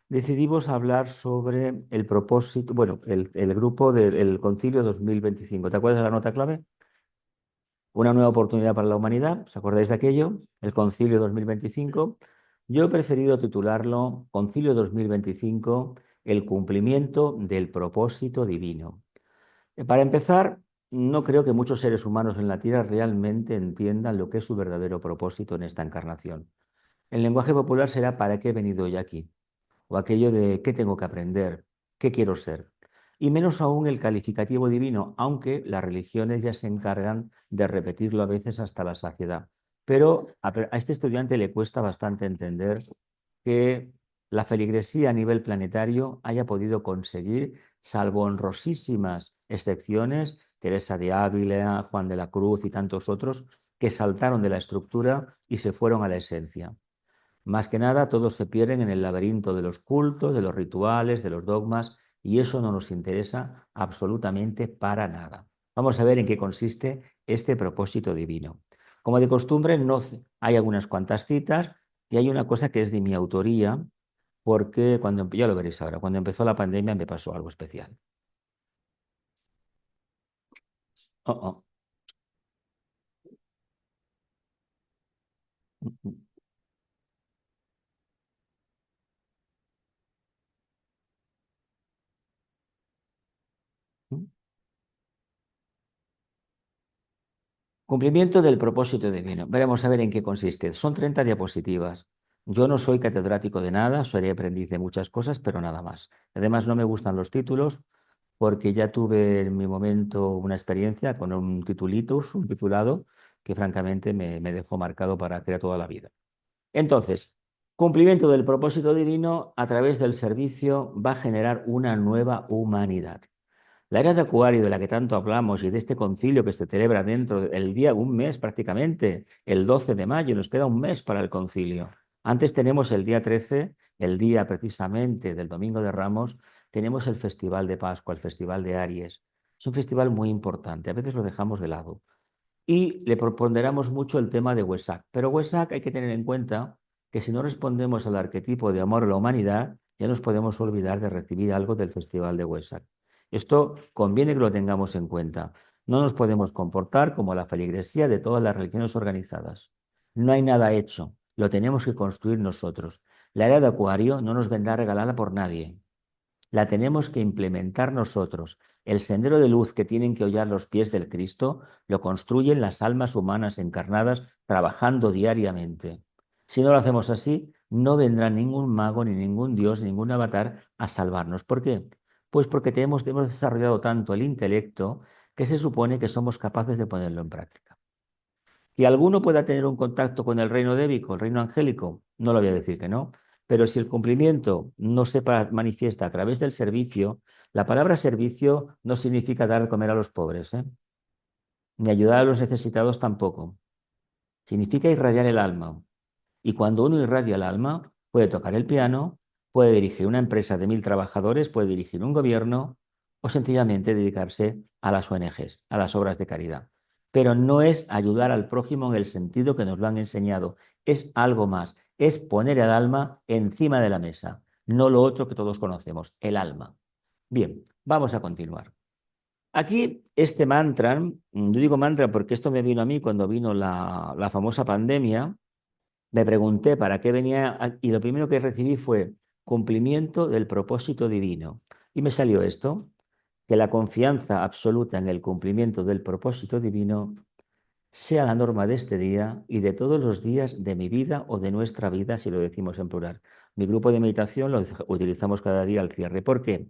decidimos hablar sobre el propósito, bueno, el grupo del Concilio 2025. ¿Te acuerdas de la nota clave? Una nueva oportunidad para la humanidad. ¿Os acordáis de aquello? El Concilio 2025. Yo he preferido titularlo Concilio 2025, el cumplimiento del propósito divino. Para empezar, no creo que muchos seres humanos en la Tierra realmente entiendan lo que es su verdadero propósito en esta encarnación. El lenguaje popular será ¿para qué he venido hoy aquí? O aquello de ¿qué tengo que aprender? ¿Qué quiero ser? Y menos aún el calificativo divino, aunque las religiones ya se encargan de repetirlo a veces hasta la saciedad. Pero a este estudiante le cuesta bastante entender que la feligresía a nivel planetario haya podido conseguir, salvo honrosísimas excepciones, Teresa de Ávila, Juan de la Cruz y tantos otros, que saltaron de la estructura y se fueron a la esencia. Más que nada, todos se pierden en el laberinto de los cultos, de los rituales, de los dogmas, y eso no nos interesa absolutamente para nada. Vamos a ver en qué consiste este propósito divino. Como de costumbre, no, hay algunas cuantas citas y hay una cosa que es de mi autoría, porque ya lo veréis ahora, cuando empezó la pandemia me pasó algo especial. Oh, oh. Mm, mm, mm. Cumplimiento del propósito divino. Veremos a ver en qué consiste. Son 30 diapositivas. Yo no soy catedrático de nada, soy aprendiz de muchas cosas, pero nada más. Además, no me gustan los títulos porque ya tuve en mi momento una experiencia con un titulitus, un titulado, que francamente me dejó marcado para crear toda la vida. Entonces, cumplimiento del propósito divino a través del servicio va a generar una nueva humanidad. La era de Acuario de la que tanto hablamos y de este concilio que se celebra dentro del día, un mes prácticamente, el 12 de mayo, nos queda un mes para el concilio. Antes tenemos el día 13, el día precisamente del Domingo de Ramos, tenemos el Festival de Pascua, el Festival de Aries. Es un festival muy importante, a veces lo dejamos de lado. Y le proponderamos mucho el tema de Wesak. Pero Wesak hay que tener en cuenta que si no respondemos al arquetipo de amor a la humanidad, ya nos podemos olvidar de recibir algo del Festival de Wesak. Esto conviene que lo tengamos en cuenta. No nos podemos comportar como la feligresía de todas las religiones organizadas. No hay nada hecho, lo tenemos que construir nosotros. La era de Acuario no nos vendrá regalada por nadie. La tenemos que implementar nosotros. El sendero de luz que tienen que hollar los pies del Cristo lo construyen las almas humanas encarnadas trabajando diariamente. Si no lo hacemos así, no vendrá ningún mago, ni ningún dios, ni ningún avatar a salvarnos. ¿Por qué? Pues porque hemos desarrollado tanto el intelecto que se supone que somos capaces de ponerlo en práctica. Que alguno pueda tener un contacto con el reino débico, el reino angélico, no lo voy a decir que no, pero si el cumplimiento no se manifiesta a través del servicio, la palabra servicio no significa dar de comer a los pobres, ¿eh? Ni ayudar a los necesitados tampoco. Significa irradiar el alma. Y cuando uno irradia el alma, puede tocar el piano, puede dirigir una empresa de 1000 trabajadores, puede dirigir un gobierno o sencillamente dedicarse a las ONGs, a las obras de caridad. Pero no es ayudar al prójimo en el sentido que nos lo han enseñado, es algo más, es poner el alma encima de la mesa, no lo otro que todos conocemos, el alma. Bien, vamos a continuar. Aquí este mantra, yo digo mantra porque esto me vino a mí cuando vino la famosa pandemia. Me pregunté para qué venía y lo primero que recibí fue cumplimiento del propósito divino. Y me salió esto, que la confianza absoluta en el cumplimiento del propósito divino sea la norma de este día y de todos los días de mi vida o de nuestra vida, si lo decimos en plural. Mi grupo de meditación lo utilizamos cada día al cierre. ¿Por qué?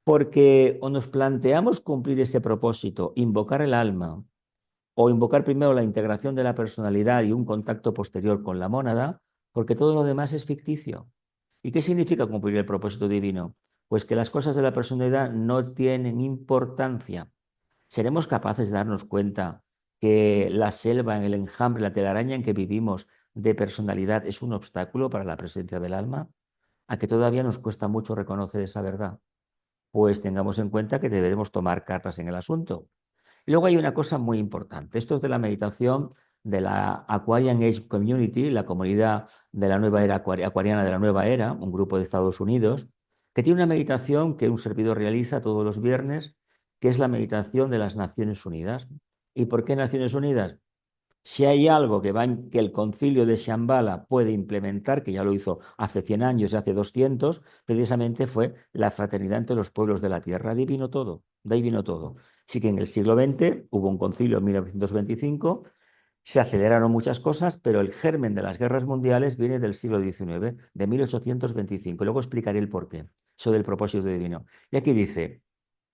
Porque o nos planteamos cumplir ese propósito, invocar el alma, o invocar primero la integración de la personalidad y un contacto posterior con la mónada, porque todo lo demás es ficticio. ¿Y qué significa cumplir el propósito divino? Pues que las cosas de la personalidad no tienen importancia. ¿Seremos capaces de darnos cuenta que la selva, en el enjambre, la telaraña en que vivimos de personalidad es un obstáculo para la presencia del alma? ¿A que todavía nos cuesta mucho reconocer esa verdad? Pues tengamos en cuenta que deberemos tomar cartas en el asunto. Y luego hay una cosa muy importante. Esto es de la meditación. de la Aquarian Age Community, la comunidad de la nueva era acuariana de la nueva era, un grupo de Estados Unidos, que tiene una meditación que un servidor realiza todos los viernes, que es la meditación de las Naciones Unidas. ¿Y por qué Naciones Unidas? Si hay algo que el concilio de Shambhala puede implementar, que ya lo hizo hace 100 años y hace 200, precisamente fue la fraternidad entre los pueblos de la tierra. De ahí vino todo, de ahí vino todo. Sí que en el siglo XX hubo un concilio en 1925, se aceleraron muchas cosas, pero el germen de las guerras mundiales viene del siglo XIX, de 1825. Luego explicaré el porqué, eso del propósito divino. Y aquí dice,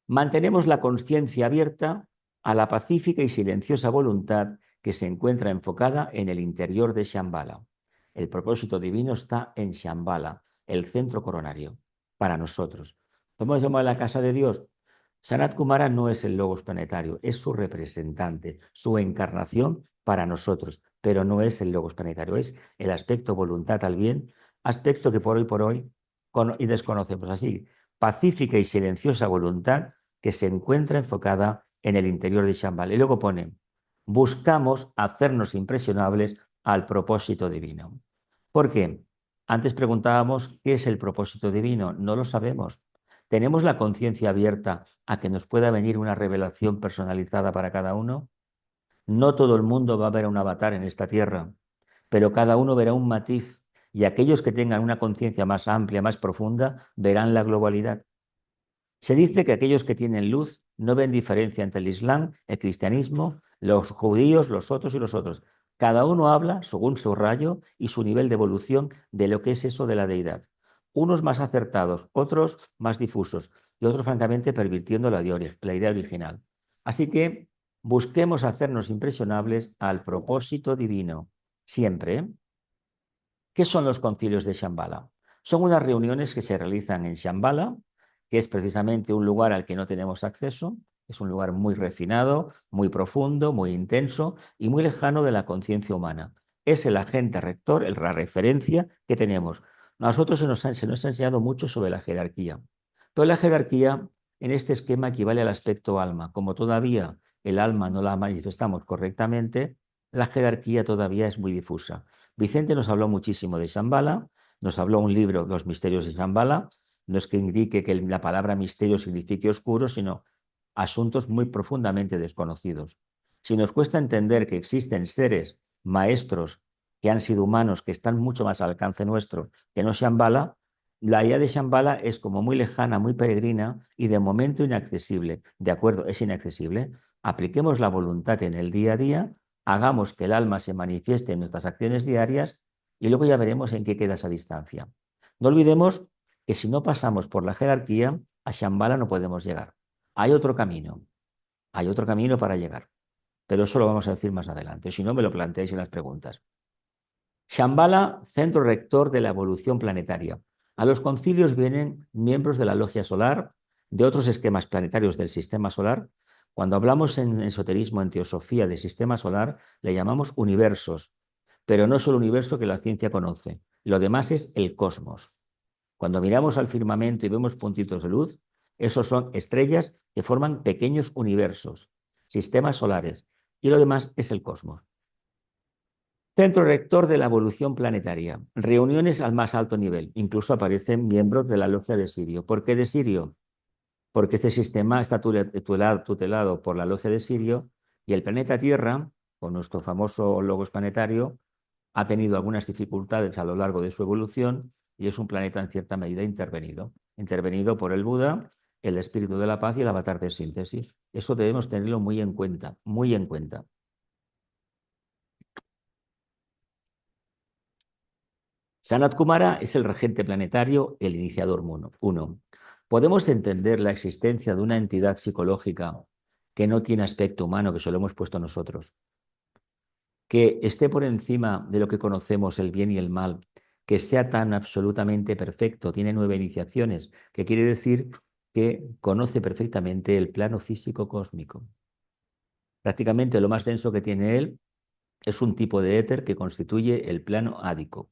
mantenemos la conciencia abierta a la pacífica y silenciosa voluntad que se encuentra enfocada en el interior de Shambhala. El propósito divino está en Shambhala, el centro coronario, para nosotros. ¿Cómo se llama la casa de Dios? Sanat Kumara no es el logos planetario, es su representante, su encarnación para nosotros, pero no es el logos planetario, es el aspecto voluntad al bien, aspecto que por hoy y desconocemos. Así, pacífica y silenciosa voluntad que se encuentra enfocada en el interior de Shambhala. Y luego pone, buscamos hacernos impresionables al propósito divino. ¿Por qué? Antes preguntábamos qué es el propósito divino. No lo sabemos. ¿Tenemos la conciencia abierta a que nos pueda venir una revelación personalizada para cada uno? No todo el mundo va a ver un avatar en esta tierra, pero cada uno verá un matiz y aquellos que tengan una conciencia más amplia, más profunda, verán la globalidad. Se dice que aquellos que tienen luz no ven diferencia entre el Islam, el cristianismo, los judíos, los otros y los otros. Cada uno habla según su rayo y su nivel de evolución de lo que es eso de la deidad. Unos más acertados, otros más difusos y otros francamente pervirtiendo la idea original. Así que busquemos hacernos impresionables al propósito divino, siempre. ¿Eh? ¿Qué son los concilios de Shambhala? Son unas reuniones que se realizan en Shambhala, que es precisamente un lugar al que no tenemos acceso, es un lugar muy refinado, muy profundo, muy intenso y muy lejano de la conciencia humana. Es el agente rector, la referencia que tenemos. A nosotros se nos ha enseñado mucho sobre la jerarquía, pero la jerarquía en este esquema equivale al aspecto alma. Como todavía el alma no la manifestamos correctamente, la jerarquía todavía es muy difusa. Vicente nos habló muchísimo de Shambhala, nos habló un libro, Los misterios de Shambhala. No es que indique que la palabra misterio signifique oscuro, sino asuntos muy profundamente desconocidos. Si nos cuesta entender que existen seres maestros que han sido humanos, que están mucho más al alcance nuestro que no Shambhala, la idea de Shambhala es como muy lejana, muy peregrina y de momento inaccesible. De acuerdo, es inaccesible. Apliquemos la voluntad en el día a día, hagamos que el alma se manifieste en nuestras acciones diarias y luego ya veremos en qué queda esa distancia. No olvidemos que si no pasamos por la jerarquía, a Shambhala no podemos llegar. Hay otro camino para llegar, pero eso lo vamos a decir más adelante, si no me lo planteáis en las preguntas. Shambhala, centro rector de la evolución planetaria. A los concilios vienen miembros de la logia solar, de otros esquemas planetarios del sistema solar. Cuando hablamos en esoterismo, en teosofía del sistema solar, le llamamos universos, pero no es el universo que la ciencia conoce. Lo demás es el cosmos. Cuando miramos al firmamento y vemos puntitos de luz, esos son estrellas que forman pequeños universos, sistemas solares, y lo demás es el cosmos. Centro rector de la evolución planetaria. Reuniones al más alto nivel. Incluso aparecen miembros de la logia de Sirio. ¿Por qué de Sirio? Porque este sistema está tutelado por la logia de Sirio y el planeta Tierra, con nuestro famoso logos planetario, ha tenido algunas dificultades a lo largo de su evolución y es un planeta en cierta medida intervenido por el Buda, el espíritu de la paz y el avatar de síntesis. Eso debemos tenerlo muy en cuenta, muy en cuenta. Sanat Kumara es el regente planetario, el iniciador uno. ¿Podemos entender la existencia de una entidad psicológica que no tiene aspecto humano, que se lo hemos puesto nosotros, que esté por encima de lo que conocemos, el bien y el mal, que sea tan absolutamente perfecto, tiene 9 iniciaciones, que quiere decir que conoce perfectamente el plano físico cósmico? Prácticamente lo más denso que tiene él es un tipo de éter que constituye el plano ádico.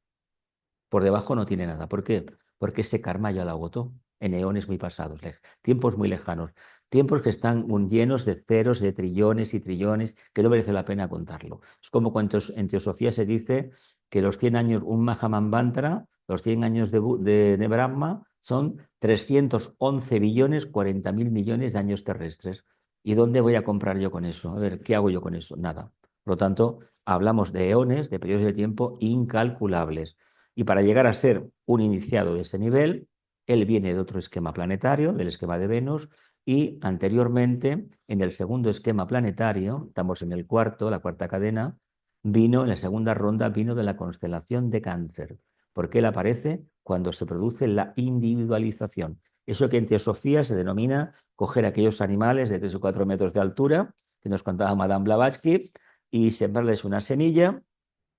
Por debajo no tiene nada. ¿Por qué? Porque ese karma ya lo agotó en eones muy pasados, tiempos muy lejanos. tiempos que están llenos de ceros, de trillones y trillones, que no merece la pena contarlo. Es como cuando en teosofía se dice que los 100 años, un Mahamanvantara, los 100 años de Brahma son 311 billones 40 mil millones de años terrestres. ¿Y dónde voy a comprar yo con eso? A ver, ¿qué hago yo con eso? Nada. Por lo tanto, hablamos de eones, de periodos de tiempo incalculables. Y para llegar a ser un iniciado de ese nivel, él viene de otro esquema planetario, del esquema de Venus, y anteriormente, en el segundo esquema planetario, estamos en el cuarto, la cuarta cadena, vino, en la segunda ronda, vino de la constelación de Cáncer, porque él aparece cuando se produce la individualización. Eso que en teosofía se denomina coger aquellos animales de 3 o 4 metros de altura, que nos contaba Madame Blavatsky, y sembrarles una semilla,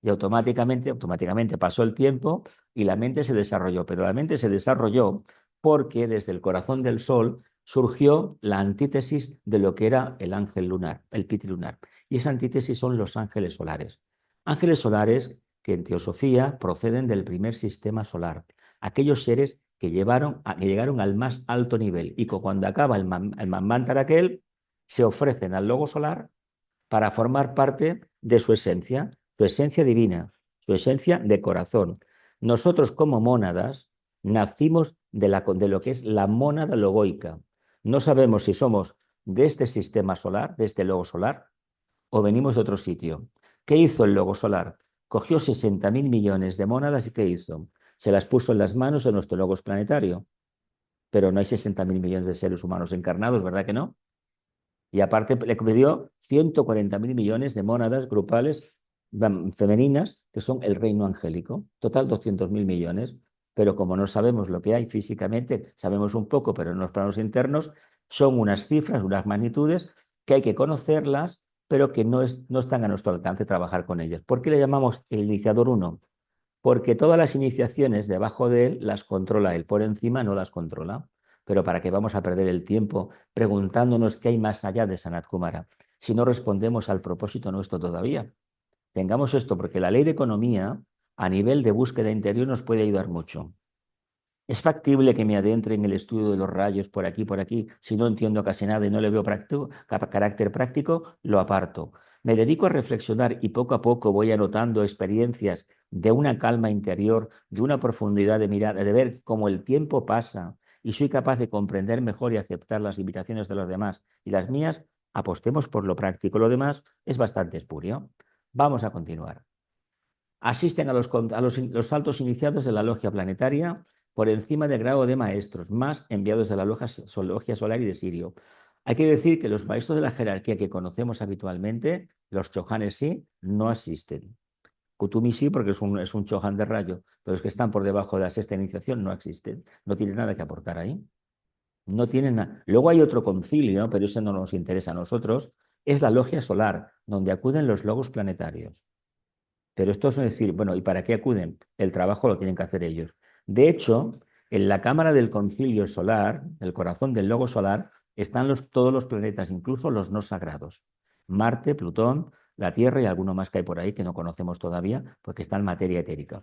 y automáticamente pasó el tiempo y la mente se desarrolló. Pero la mente se desarrolló porque desde el corazón del Sol surgió la antítesis de lo que era el ángel lunar, el piti lunar. Y esa antítesis son los ángeles solares. Ángeles solares que en teosofía proceden del primer sistema solar. Aquellos seres que llegaron al más alto nivel y que cuando acaba el Manvantara aquel, se ofrecen al logo solar para formar parte de su esencia divina, su esencia de corazón. Nosotros como mónadas nacimos de lo que es la mónada logoica. No sabemos si somos de este sistema solar, de este logo solar, o venimos de otro sitio. ¿Qué hizo el logo solar? Cogió 60.000 millones de mónadas y ¿qué hizo? Se las puso en las manos de nuestro logos planetario. Pero no hay 60.000 millones de seres humanos encarnados, ¿verdad que no? Y aparte le dio 140.000 millones de mónadas grupales femeninas, que son el reino angélico. Total 200.000 millones. Pero como no sabemos lo que hay físicamente, sabemos un poco, pero en los planos internos, son unas cifras, unas magnitudes que hay que conocerlas, pero que no están a nuestro alcance trabajar con ellas. ¿Por qué le llamamos el iniciador 1? Porque todas las iniciaciones debajo de él las controla él, por encima no las controla. Pero ¿para qué vamos a perder el tiempo preguntándonos qué hay más allá de Sanat Kumara si no respondemos al propósito nuestro todavía? Tengamos esto, porque la ley de economía a nivel de búsqueda interior nos puede ayudar mucho. ¿Es factible que me adentre en el estudio de los rayos por aquí, por aquí? Si no entiendo casi nada y no le veo carácter práctico, lo aparto. Me dedico a reflexionar y poco a poco voy anotando experiencias de una calma interior, de una profundidad de mirada, de ver cómo el tiempo pasa y soy capaz de comprender mejor y aceptar las invitaciones de los demás y las mías. Apostemos por lo práctico. Lo demás es bastante espurio. Vamos a continuar. Asisten los saltos iniciados de la logia planetaria por encima del grado de maestros, más enviados de la logia solar y de Sirio. Hay que decir que los maestros de la jerarquía que conocemos habitualmente, los chohanes sí, no asisten. Kutumi sí, porque es un chohan de rayo, pero los que están por debajo de la sexta iniciación no existen. No tienen nada que aportar ahí. No tienen nada. Luego hay otro concilio, pero ese no nos interesa a nosotros, es la logia solar, donde acuden los logos planetarios. Pero esto es decir, bueno, ¿y para qué acuden? El trabajo lo tienen que hacer ellos. De hecho, en la cámara del concilio solar, el corazón del logo solar, están todos los planetas, incluso los no sagrados. Marte, Plutón, la Tierra y alguno más que hay por ahí que no conocemos todavía porque está en materia etérica.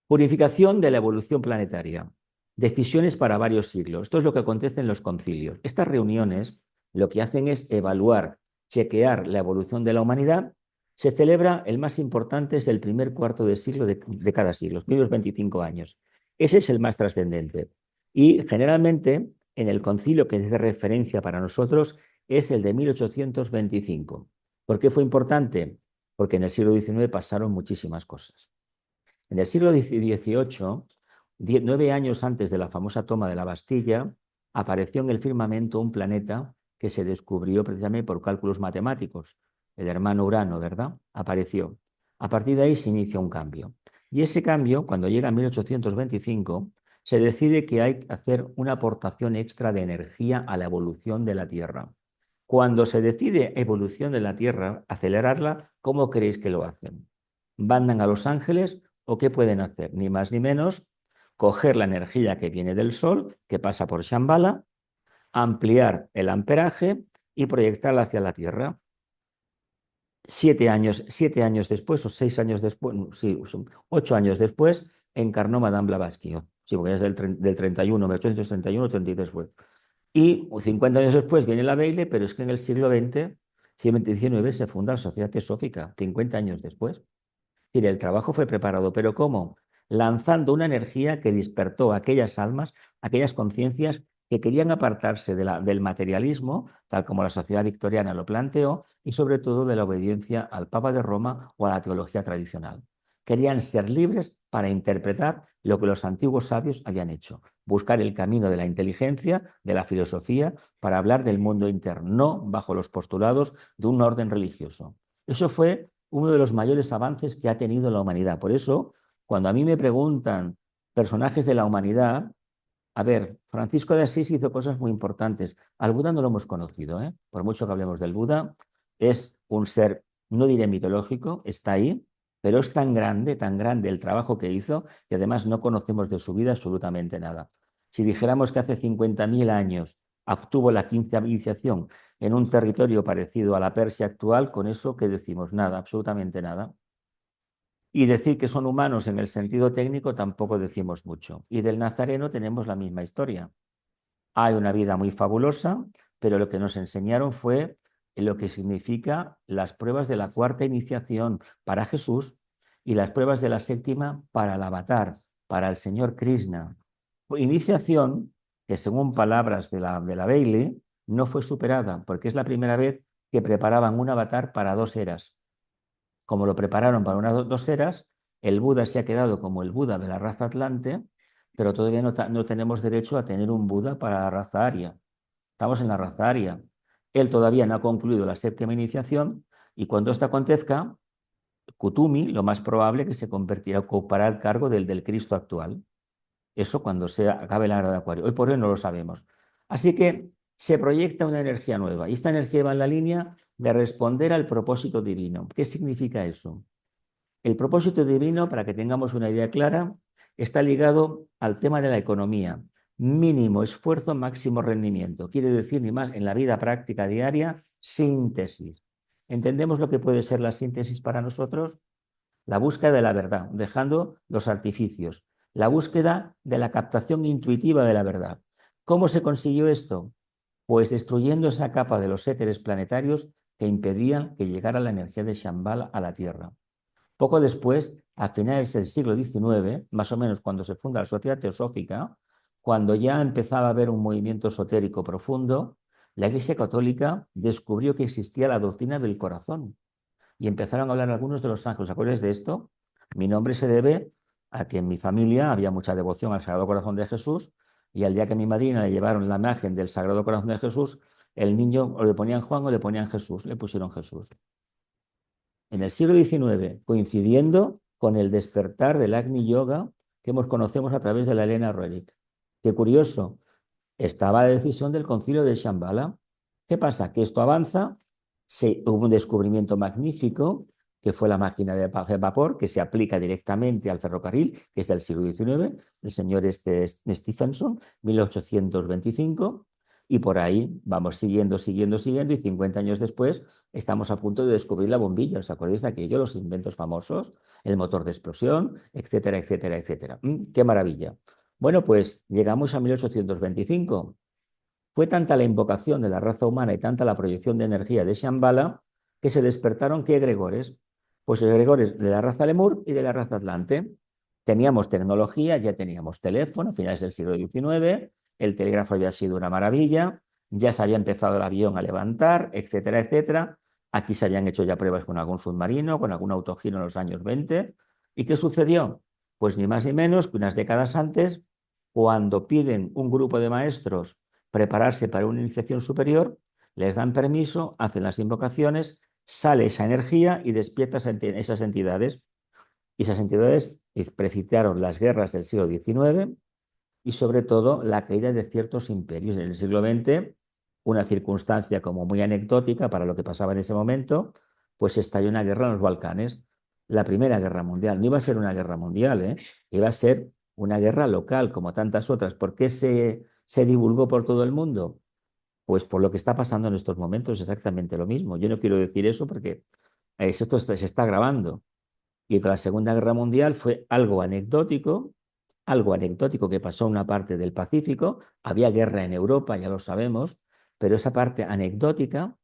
Purificación de la evolución planetaria. Decisiones para varios siglos. Esto es lo que acontece en los concilios. Estas reuniones lo que hacen es evaluar, chequear la evolución de la humanidad. Se celebra, el más importante es el primer cuarto de siglo de cada siglo, los primeros 25 años. Ese es el más trascendente. Y generalmente en el concilio que es de referencia para nosotros es el de 1825. ¿Por qué fue importante? Porque en el siglo XIX pasaron muchísimas cosas. En el siglo XVIII, 9 años antes de la famosa toma de la Bastilla, apareció en el firmamento un planeta que se descubrió precisamente por cálculos matemáticos. El hermano Urano, ¿verdad? Apareció. A partir de ahí se inicia un cambio. Y ese cambio, cuando llega a 1825, se decide que hay que hacer una aportación extra de energía a la evolución de la Tierra. Cuando se decide evolución de la Tierra, acelerarla, ¿cómo creéis que lo hacen? Mandan a los ángeles o qué pueden hacer, ni más ni menos, coger la energía que viene del Sol, que pasa por Shambhala, ampliar el amperaje y proyectarla hacia la Tierra. 7 años después, o 6 años después, sí, 8 años después, encarnó Madame Blavatsky. Sí, porque es del 31, 1831, 33 fue. Y 50 años después viene la Bailey, pero es que en el siglo XX, siglo XIX, se funda la Sociedad Teosófica, 50 años después. Decir, el trabajo fue preparado, pero ¿cómo? Lanzando una energía que despertó a aquellas almas, aquellas conciencias que querían apartarse del materialismo, tal como la sociedad victoriana lo planteó, y sobre todo de la obediencia al Papa de Roma o a la teología tradicional. Querían ser libres para interpretar lo que los antiguos sabios habían hecho, buscar el camino de la inteligencia, de la filosofía, para hablar del mundo interno, no bajo los postulados de un orden religioso. Eso fue uno de los mayores avances que ha tenido la humanidad. Por eso, cuando a mí me preguntan personajes de la humanidad, a ver, Francisco de Asís hizo cosas muy importantes. Al Buda no lo hemos conocido, ¿eh? Por mucho que hablemos del Buda, es un ser, no diré mitológico, está ahí, pero es tan grande el trabajo que hizo, que además no conocemos de su vida absolutamente nada. Si dijéramos que hace 50.000 años obtuvo la quinta iniciación en un territorio parecido a la Persia actual, con eso que decimos nada, absolutamente nada. Y decir que son humanos en el sentido técnico tampoco decimos mucho. Y del Nazareno tenemos la misma historia. Hay una vida muy fabulosa, pero lo que nos enseñaron fue lo que significa las pruebas de la cuarta iniciación para Jesús y las pruebas de la séptima para el avatar, para el señor Krishna. Iniciación que, según palabras de la Bailey, no fue superada, porque es la primera vez que preparaban un avatar para 2 eras. Como lo prepararon para unas 2 eras, el Buda se ha quedado como el Buda de la raza Atlante, pero todavía no tenemos derecho a tener un Buda para la raza Aria. Estamos en la raza Aria. Él todavía no ha concluido la séptima iniciación y cuando esto acontezca, Kutumi, lo más probable que se convertirá, ocupará el cargo del Cristo actual. Eso cuando se acabe la era de Acuario. Hoy por hoy no lo sabemos. Así que se proyecta una energía nueva y esta energía va en la línea de responder al propósito divino. ¿Qué significa eso? El propósito divino, para que tengamos una idea clara, está ligado al tema de la economía. Mínimo esfuerzo, máximo rendimiento. Quiere decir, ni más, en la vida práctica diaria, síntesis. ¿Entendemos lo que puede ser la síntesis para nosotros? La búsqueda de la verdad, dejando los artificios. La búsqueda de la captación intuitiva de la verdad. ¿Cómo se consiguió esto? Pues destruyendo esa capa de los éteres planetarios que impedían que llegara la energía de Shambhala a la Tierra. Poco después, a finales del siglo XIX, más o menos cuando se funda la Sociedad Teosófica, cuando ya empezaba a haber un movimiento esotérico profundo, la Iglesia Católica descubrió que existía la doctrina del corazón y empezaron a hablar algunos de los ángeles. ¿Acuerdas de esto? Mi nombre se debe a que en mi familia había mucha devoción al Sagrado Corazón de Jesús y al día que a mi madrina le llevaron la imagen del Sagrado Corazón de Jesús, el niño o le ponían Juan o le ponían Jesús, le pusieron Jesús. En el siglo XIX, coincidiendo con el despertar del Agni Yoga que conocemos a través de la Elena Roerich. Qué curioso, estaba la decisión del concilio de Shambhala. ¿Qué pasa? Que esto avanza, hubo un descubrimiento magnífico, que fue la máquina de vapor, que se aplica directamente al ferrocarril, que es del siglo XIX, el señor Stephenson, 1825, y por ahí vamos siguiendo, siguiendo, siguiendo, y 50 años después estamos a punto de descubrir la bombilla. ¿Os acordáis de aquello? Los inventos famosos, el motor de explosión, etcétera, etcétera, etcétera. ¡Qué maravilla! Bueno, pues llegamos a 1825. Fue tanta la invocación de la raza humana y tanta la proyección de energía de Shambhala que se despertaron, ¿qué egregores? Pues egregores de la raza Lemur y de la raza Atlante. Teníamos tecnología, ya teníamos teléfono, a finales del siglo XIX, el telégrafo había sido una maravilla, ya se había empezado el avión a levantar, etcétera, etcétera. Aquí se habían hecho ya pruebas con algún submarino, con algún autogiro en los años 20. ¿Y qué sucedió? Pues ni más ni menos que unas décadas antes, cuando piden un grupo de maestros prepararse para una iniciación superior, les dan permiso, hacen las invocaciones, sale esa energía y despierta esas entidades. Y esas entidades precipitaron las guerras del siglo XIX y sobre todo la caída de ciertos imperios. En el siglo XX, una circunstancia como muy anecdótica para lo que pasaba en ese momento, pues estalló una guerra en los Balcanes, la Primera Guerra Mundial. No iba a ser una guerra mundial, iba a ser una guerra local, como tantas otras. ¿Por qué se divulgó por todo el mundo? Pues por lo que está pasando en estos momentos, exactamente lo mismo. Yo no quiero decir eso porque esto se está grabando. Y la Segunda Guerra Mundial fue algo anecdótico, algo anecdótico que pasó en una parte del Pacífico. Había guerra en Europa, ya lo sabemos, pero esa parte anecdótica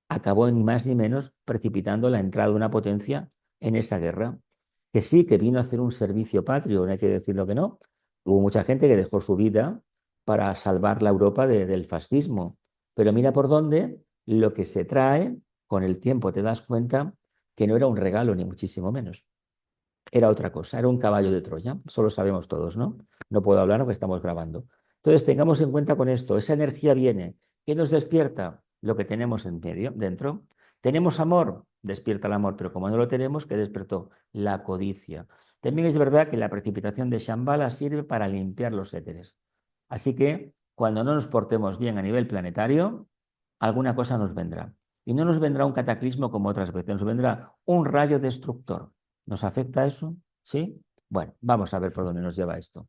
acabó ni más ni menos precipitando la entrada de una potencia en esa guerra, que sí que vino a hacer un servicio patrio, no hay que decirlo que no. Hubo mucha gente que dejó su vida para salvar la Europa del fascismo, pero mira por dónde lo que se trae con el tiempo te das cuenta que no era un regalo ni muchísimo menos. Era otra cosa, era un caballo de Troya, eso lo sabemos todos, ¿no? No puedo hablar porque estamos grabando. Entonces, tengamos en cuenta con esto, esa energía viene. ¿Qué nos despierta? Lo que tenemos en medio, dentro. ¿Tenemos amor? Despierta el amor, pero como no lo tenemos, ¿qué despertó? La codicia. También es verdad que la precipitación de Shambhala sirve para limpiar los éteres. Así que, cuando no nos portemos bien a nivel planetario, alguna cosa nos vendrá. Y no nos vendrá un cataclismo como otras veces, nos vendrá un rayo destructor. ¿Nos afecta eso? ¿Sí? Bueno, vamos a ver por dónde nos lleva esto.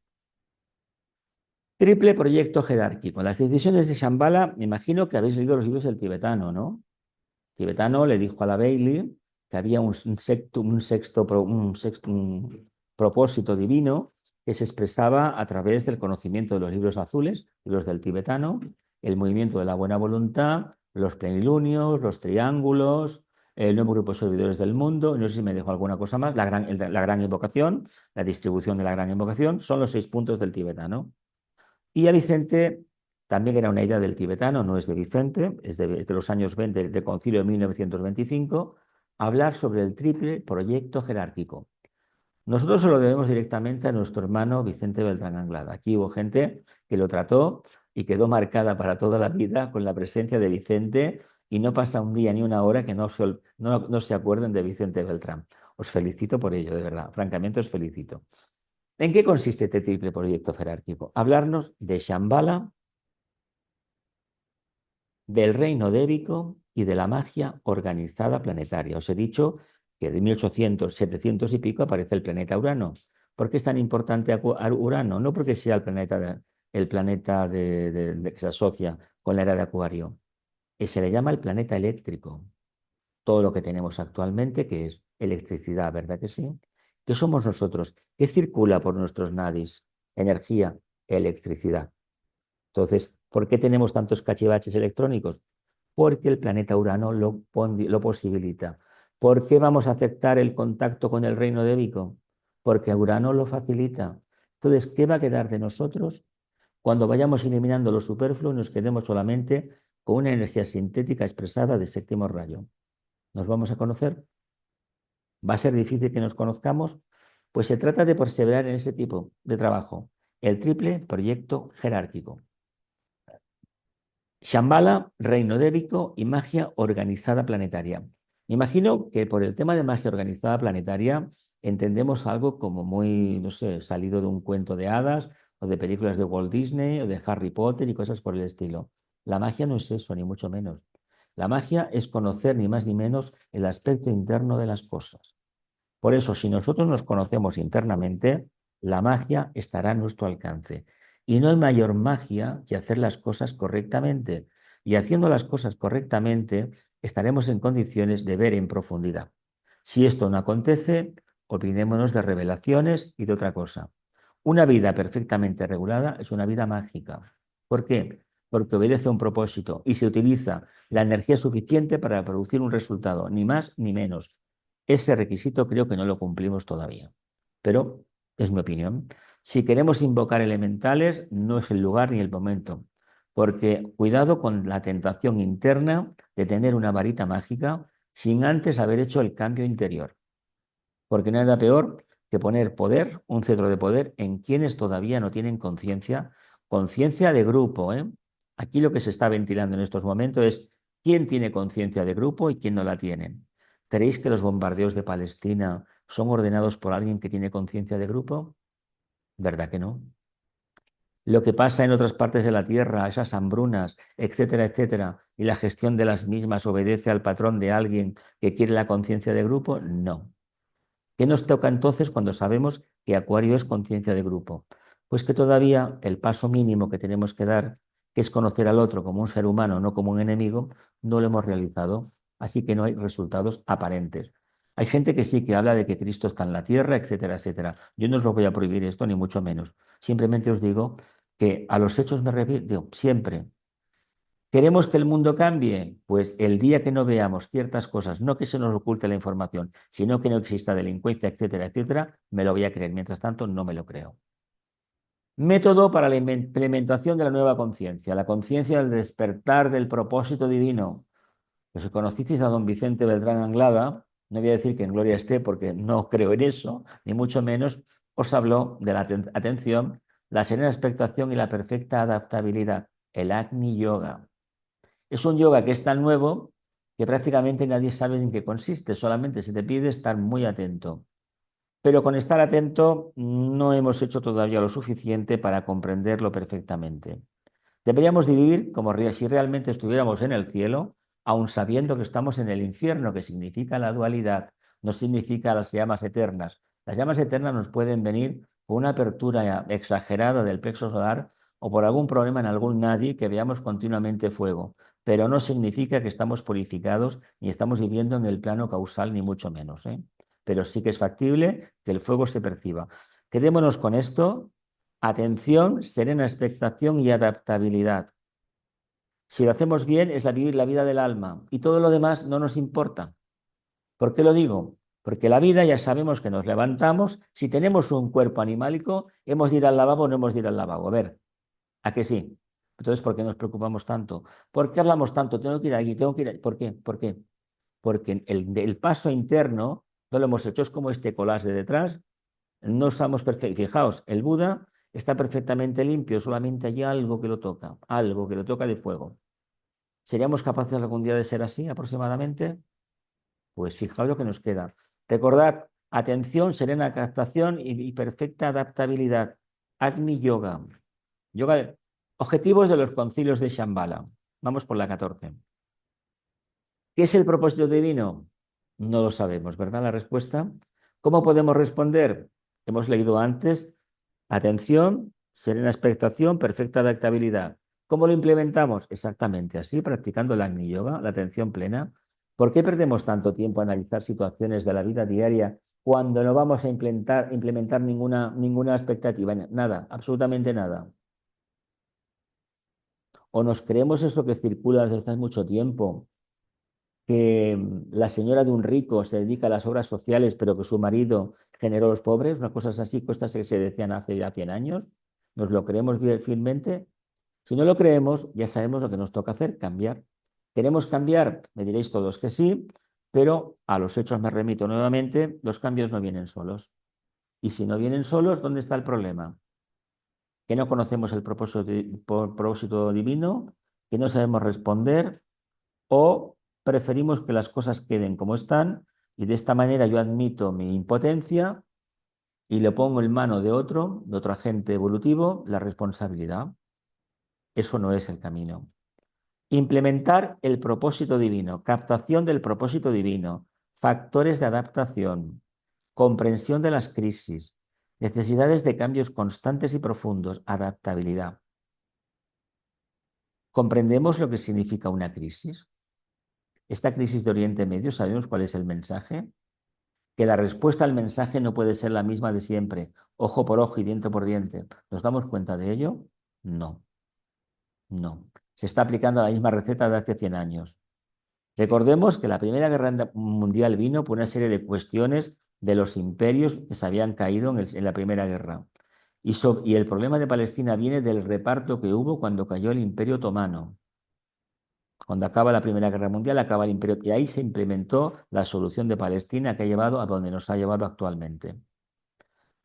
Triple proyecto jerárquico. Las decisiones de Shambhala, me imagino que habéis leído los libros del tibetano, ¿no? El tibetano le dijo a la Bailey que había un propósito divino que se expresaba a través del conocimiento de los libros azules, libros del tibetano, el movimiento de la buena voluntad, los plenilunios, los triángulos, el nuevo grupo de servidores del mundo, no sé si me dejo alguna cosa más, la gran invocación, la distribución de la gran invocación, son los 6 puntos del tibetano. Y a Vicente también era una idea del tibetano, no es de Vicente, es de los años 20 del concilio de 1925, hablar sobre el triple proyecto jerárquico. Nosotros se lo debemos directamente a nuestro hermano Vicente Beltrán Anglada. Aquí hubo gente que lo trató y quedó marcada para toda la vida con la presencia de Vicente y no pasa un día ni una hora que no se acuerden de Vicente Beltrán. Os felicito por ello, de verdad. Francamente os felicito. ¿En qué consiste este triple proyecto jerárquico? Hablarnos de Shambhala, del reino débico y de la magia organizada planetaria. Os he dicho que de 1800, 700 y pico aparece el planeta Urano. ¿Por qué es tan importante Urano? No porque sea el planeta que se asocia con la era de Acuario. Se le llama el planeta eléctrico. Todo lo que tenemos actualmente, que es electricidad, ¿verdad que sí? ¿Qué somos nosotros? ¿Qué circula por nuestros nadis? Energía, electricidad. Entonces, ¿por qué tenemos tantos cachivaches electrónicos? Porque el planeta Urano lo posibilita. ¿Por qué vamos a aceptar el contacto con el reino de Vico? Porque Urano lo facilita. Entonces, ¿qué va a quedar de nosotros cuando vayamos eliminando lo superfluo y nos quedemos solamente con una energía sintética expresada de séptimo rayo? ¿Nos vamos a conocer? ¿Va a ser difícil que nos conozcamos? Pues se trata de perseverar en ese tipo de trabajo, el triple proyecto jerárquico. Shambhala, reino débico y magia organizada planetaria. Me imagino que por el tema de magia organizada planetaria entendemos algo como muy, no sé, salido de un cuento de hadas o de películas de Walt Disney o de Harry Potter y cosas por el estilo. La magia no es eso, ni mucho menos. La magia es conocer ni más ni menos el aspecto interno de las cosas. Por eso, si nosotros nos conocemos internamente, la magia estará a nuestro alcance. Y no hay mayor magia que hacer las cosas correctamente. Y haciendo las cosas correctamente, estaremos en condiciones de ver en profundidad. Si esto no acontece, olvidémonos de revelaciones y de otra cosa. Una vida perfectamente regulada es una vida mágica. ¿Por qué? Porque obedece a un propósito y se utiliza la energía suficiente para producir un resultado, ni más ni menos. Ese requisito creo que no lo cumplimos todavía, pero es mi opinión. Si queremos invocar elementales, no es el lugar ni el momento, porque cuidado con la tentación interna de tener una varita mágica sin antes haber hecho el cambio interior, porque nada peor que poner poder, un cetro de poder, en quienes todavía no tienen conciencia de grupo, ¿eh? Aquí lo que se está ventilando en estos momentos es quién tiene conciencia de grupo y quién no la tiene. ¿Creéis que los bombardeos de Palestina son ordenados por alguien que tiene conciencia de grupo? ¿Verdad que no? Lo que pasa en otras partes de la Tierra, esas hambrunas, etcétera, etcétera, y la gestión de las mismas obedece al patrón de alguien que quiere la conciencia de grupo? No. ¿Qué nos toca entonces cuando sabemos que Acuario es conciencia de grupo? Pues que todavía el paso mínimo que tenemos que dar, que es conocer al otro como un ser humano, no como un enemigo, no lo hemos realizado. Así que no hay resultados aparentes. Hay gente que sí, que habla de que Cristo está en la tierra, etcétera, etcétera. Yo no os lo voy a prohibir esto, ni mucho menos. Simplemente os digo que a los hechos me refiero siempre. ¿Queremos que el mundo cambie? Pues el día que no veamos ciertas cosas, no que se nos oculte la información, sino que no exista delincuencia, etcétera, etcétera, me lo voy a creer. Mientras tanto, no me lo creo. Método para la implementación de la nueva conciencia, la conciencia del despertar del propósito divino. Pues si conocisteis a don Vicente Beltrán Anglada, no voy a decir que en gloria esté porque no creo en eso, ni mucho menos, os habló de la atención, la serena expectación y la perfecta adaptabilidad, el Agni Yoga. Es un yoga que es tan nuevo que prácticamente nadie sabe en qué consiste, solamente se te pide estar muy atento. Pero con estar atento no hemos hecho todavía lo suficiente para comprenderlo perfectamente. Deberíamos vivir como si realmente estuviéramos en el cielo, aun sabiendo que estamos en el infierno, que significa la dualidad, no significa las llamas eternas. Las llamas eternas nos pueden venir por una apertura exagerada del plexo solar o por algún problema en algún nadie que veamos continuamente fuego, pero no significa que estamos purificados ni estamos viviendo en el plano causal, ni mucho menos, ¿eh? Pero sí que es factible que el fuego se perciba. Quedémonos con esto. Atención, serena expectación y adaptabilidad. Si lo hacemos bien, es vivir la vida del alma y todo lo demás no nos importa. ¿Por qué lo digo? Porque la vida ya sabemos que nos levantamos, si tenemos un cuerpo animálico, hemos de ir al lavabo o no hemos de ir al lavabo. A ver, ¿a que sí? Entonces, ¿por qué nos preocupamos tanto? ¿Por qué hablamos tanto? Tengo que ir aquí, tengo que ir aquí. ¿Por qué? ¿Por qué? Porque el paso interno no lo hemos hecho, es como este collage de detrás, no estamos perfectos. Fijaos, el Buda está perfectamente limpio, solamente hay algo que lo toca de fuego. ¿Seríamos capaces algún día de ser así aproximadamente? Pues fijaos lo que nos queda. Recordad, atención, serena captación y perfecta adaptabilidad. Agni Yoga. Yoga. Objetivos de los concilios de Shambhala. Vamos por la 14. ¿Qué es el propósito divino? No lo sabemos, ¿verdad? La respuesta. ¿Cómo podemos responder? Hemos leído antes. Atención, serena expectación, perfecta adaptabilidad. ¿Cómo lo implementamos? Exactamente así, practicando el Agni Yoga, la atención plena. ¿Por qué perdemos tanto tiempo a analizar situaciones de la vida diaria cuando no vamos a implementar ninguna expectativa? Nada, absolutamente nada. O nos creemos eso que circula desde hace mucho tiempo, que la señora de un rico se dedica a las obras sociales, pero que su marido generó a los pobres, unas cosas así, cosas que se decían hace ya 100 años. ¿Nos lo creemos bien firmemente? Si no lo creemos, ya sabemos lo que nos toca hacer, cambiar. ¿Queremos cambiar? Me diréis todos que sí, pero a los hechos me remito nuevamente, los cambios no vienen solos. Y si no vienen solos, ¿dónde está el problema? Que no conocemos el propósito divino, que no sabemos responder o preferimos que las cosas queden como están y de esta manera yo admito mi impotencia y le pongo en mano de otro agente evolutivo, la responsabilidad. Eso no es el camino. Implementar el propósito divino, captación del propósito divino, factores de adaptación, comprensión de las crisis, necesidades de cambios constantes y profundos, adaptabilidad. ¿Comprendemos lo que significa una crisis? Esta crisis de Oriente Medio, ¿sabemos cuál es el mensaje? Que la respuesta al mensaje no puede ser la misma de siempre, ojo por ojo y diente por diente. ¿Nos damos cuenta de ello? No, no. Se está aplicando la misma receta de hace 100 años. Recordemos que la Primera Guerra Mundial vino por una serie de cuestiones de los imperios que se habían caído en la Primera Guerra. Y el problema de Palestina viene del reparto que hubo cuando cayó el Imperio Otomano. Cuando acaba la Primera Guerra Mundial, acaba el Imperio, y ahí se implementó la solución de Palestina que ha llevado a donde nos ha llevado actualmente.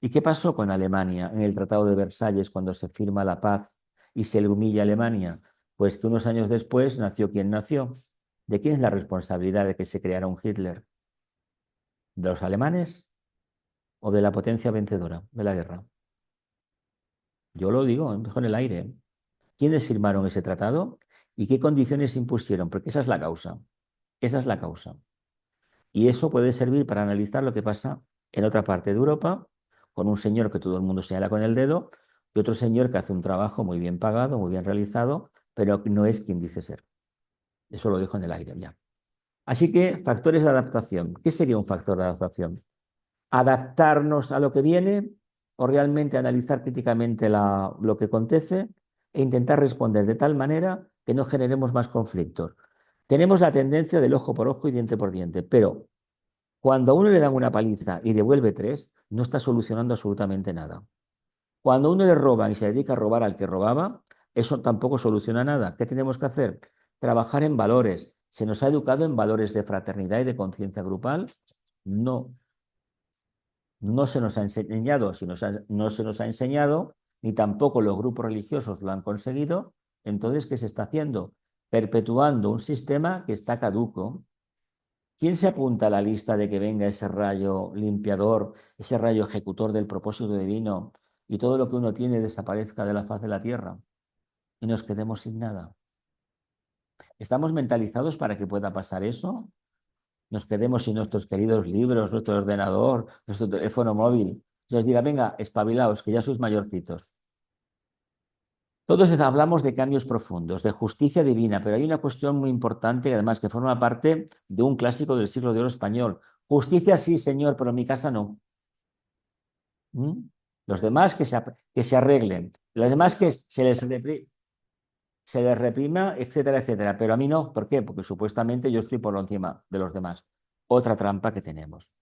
¿Y qué pasó con Alemania en el Tratado de Versalles cuando se firma la paz y se le humilla a Alemania? Pues que unos años después nació quien nació. ¿De quién es la responsabilidad de que se creara un Hitler? ¿De los alemanes o de la potencia vencedora de la guerra? Yo lo digo, dejo en el aire. ¿Quiénes firmaron ese tratado y qué condiciones impusieron? Porque esa es la causa. Esa es la causa. Y eso puede servir para analizar lo que pasa en otra parte de Europa, con un señor que todo el mundo señala con el dedo y otro señor que hace un trabajo muy bien pagado, muy bien realizado, pero no es quien dice ser. Eso lo dejo en el aire ya. Así que factores de adaptación. ¿Qué sería un factor de adaptación? Adaptarnos a lo que viene o realmente analizar críticamente lo que acontece e intentar responder de tal manera que no generemos más conflictos. Tenemos la tendencia del ojo por ojo y diente por diente, pero cuando a uno le dan una paliza y devuelve tres, no está solucionando absolutamente nada. Cuando a uno le roban y se dedica a robar al que robaba, eso tampoco soluciona nada. ¿Qué tenemos que hacer? Trabajar en valores. ¿Se nos ha educado en valores de fraternidad y de conciencia grupal? No, no se nos ha enseñado, si no se nos ha enseñado, ni tampoco los grupos religiosos lo han conseguido. Entonces, ¿qué se está haciendo? Perpetuando un sistema que está caduco. ¿Quién se apunta a la lista de que venga ese rayo limpiador, ese rayo ejecutor del propósito divino y todo lo que uno tiene desaparezca de la faz de la tierra y nos quedemos sin nada? ¿Estamos mentalizados para que pueda pasar eso? Nos quedemos sin nuestros queridos libros, nuestro ordenador, nuestro teléfono móvil. Se os diga, venga, espabilaos, que ya sois mayorcitos. Todos hablamos de cambios profundos, de justicia divina, pero hay una cuestión muy importante, además, que forma parte de un clásico del siglo de oro español. Justicia sí, señor, pero en mi casa no. ¿Mm? Los demás que se arreglen, los demás que se les reprima, etcétera, etcétera, pero a mí no. ¿Por qué? Porque supuestamente yo estoy por encima de los demás. Otra trampa que tenemos.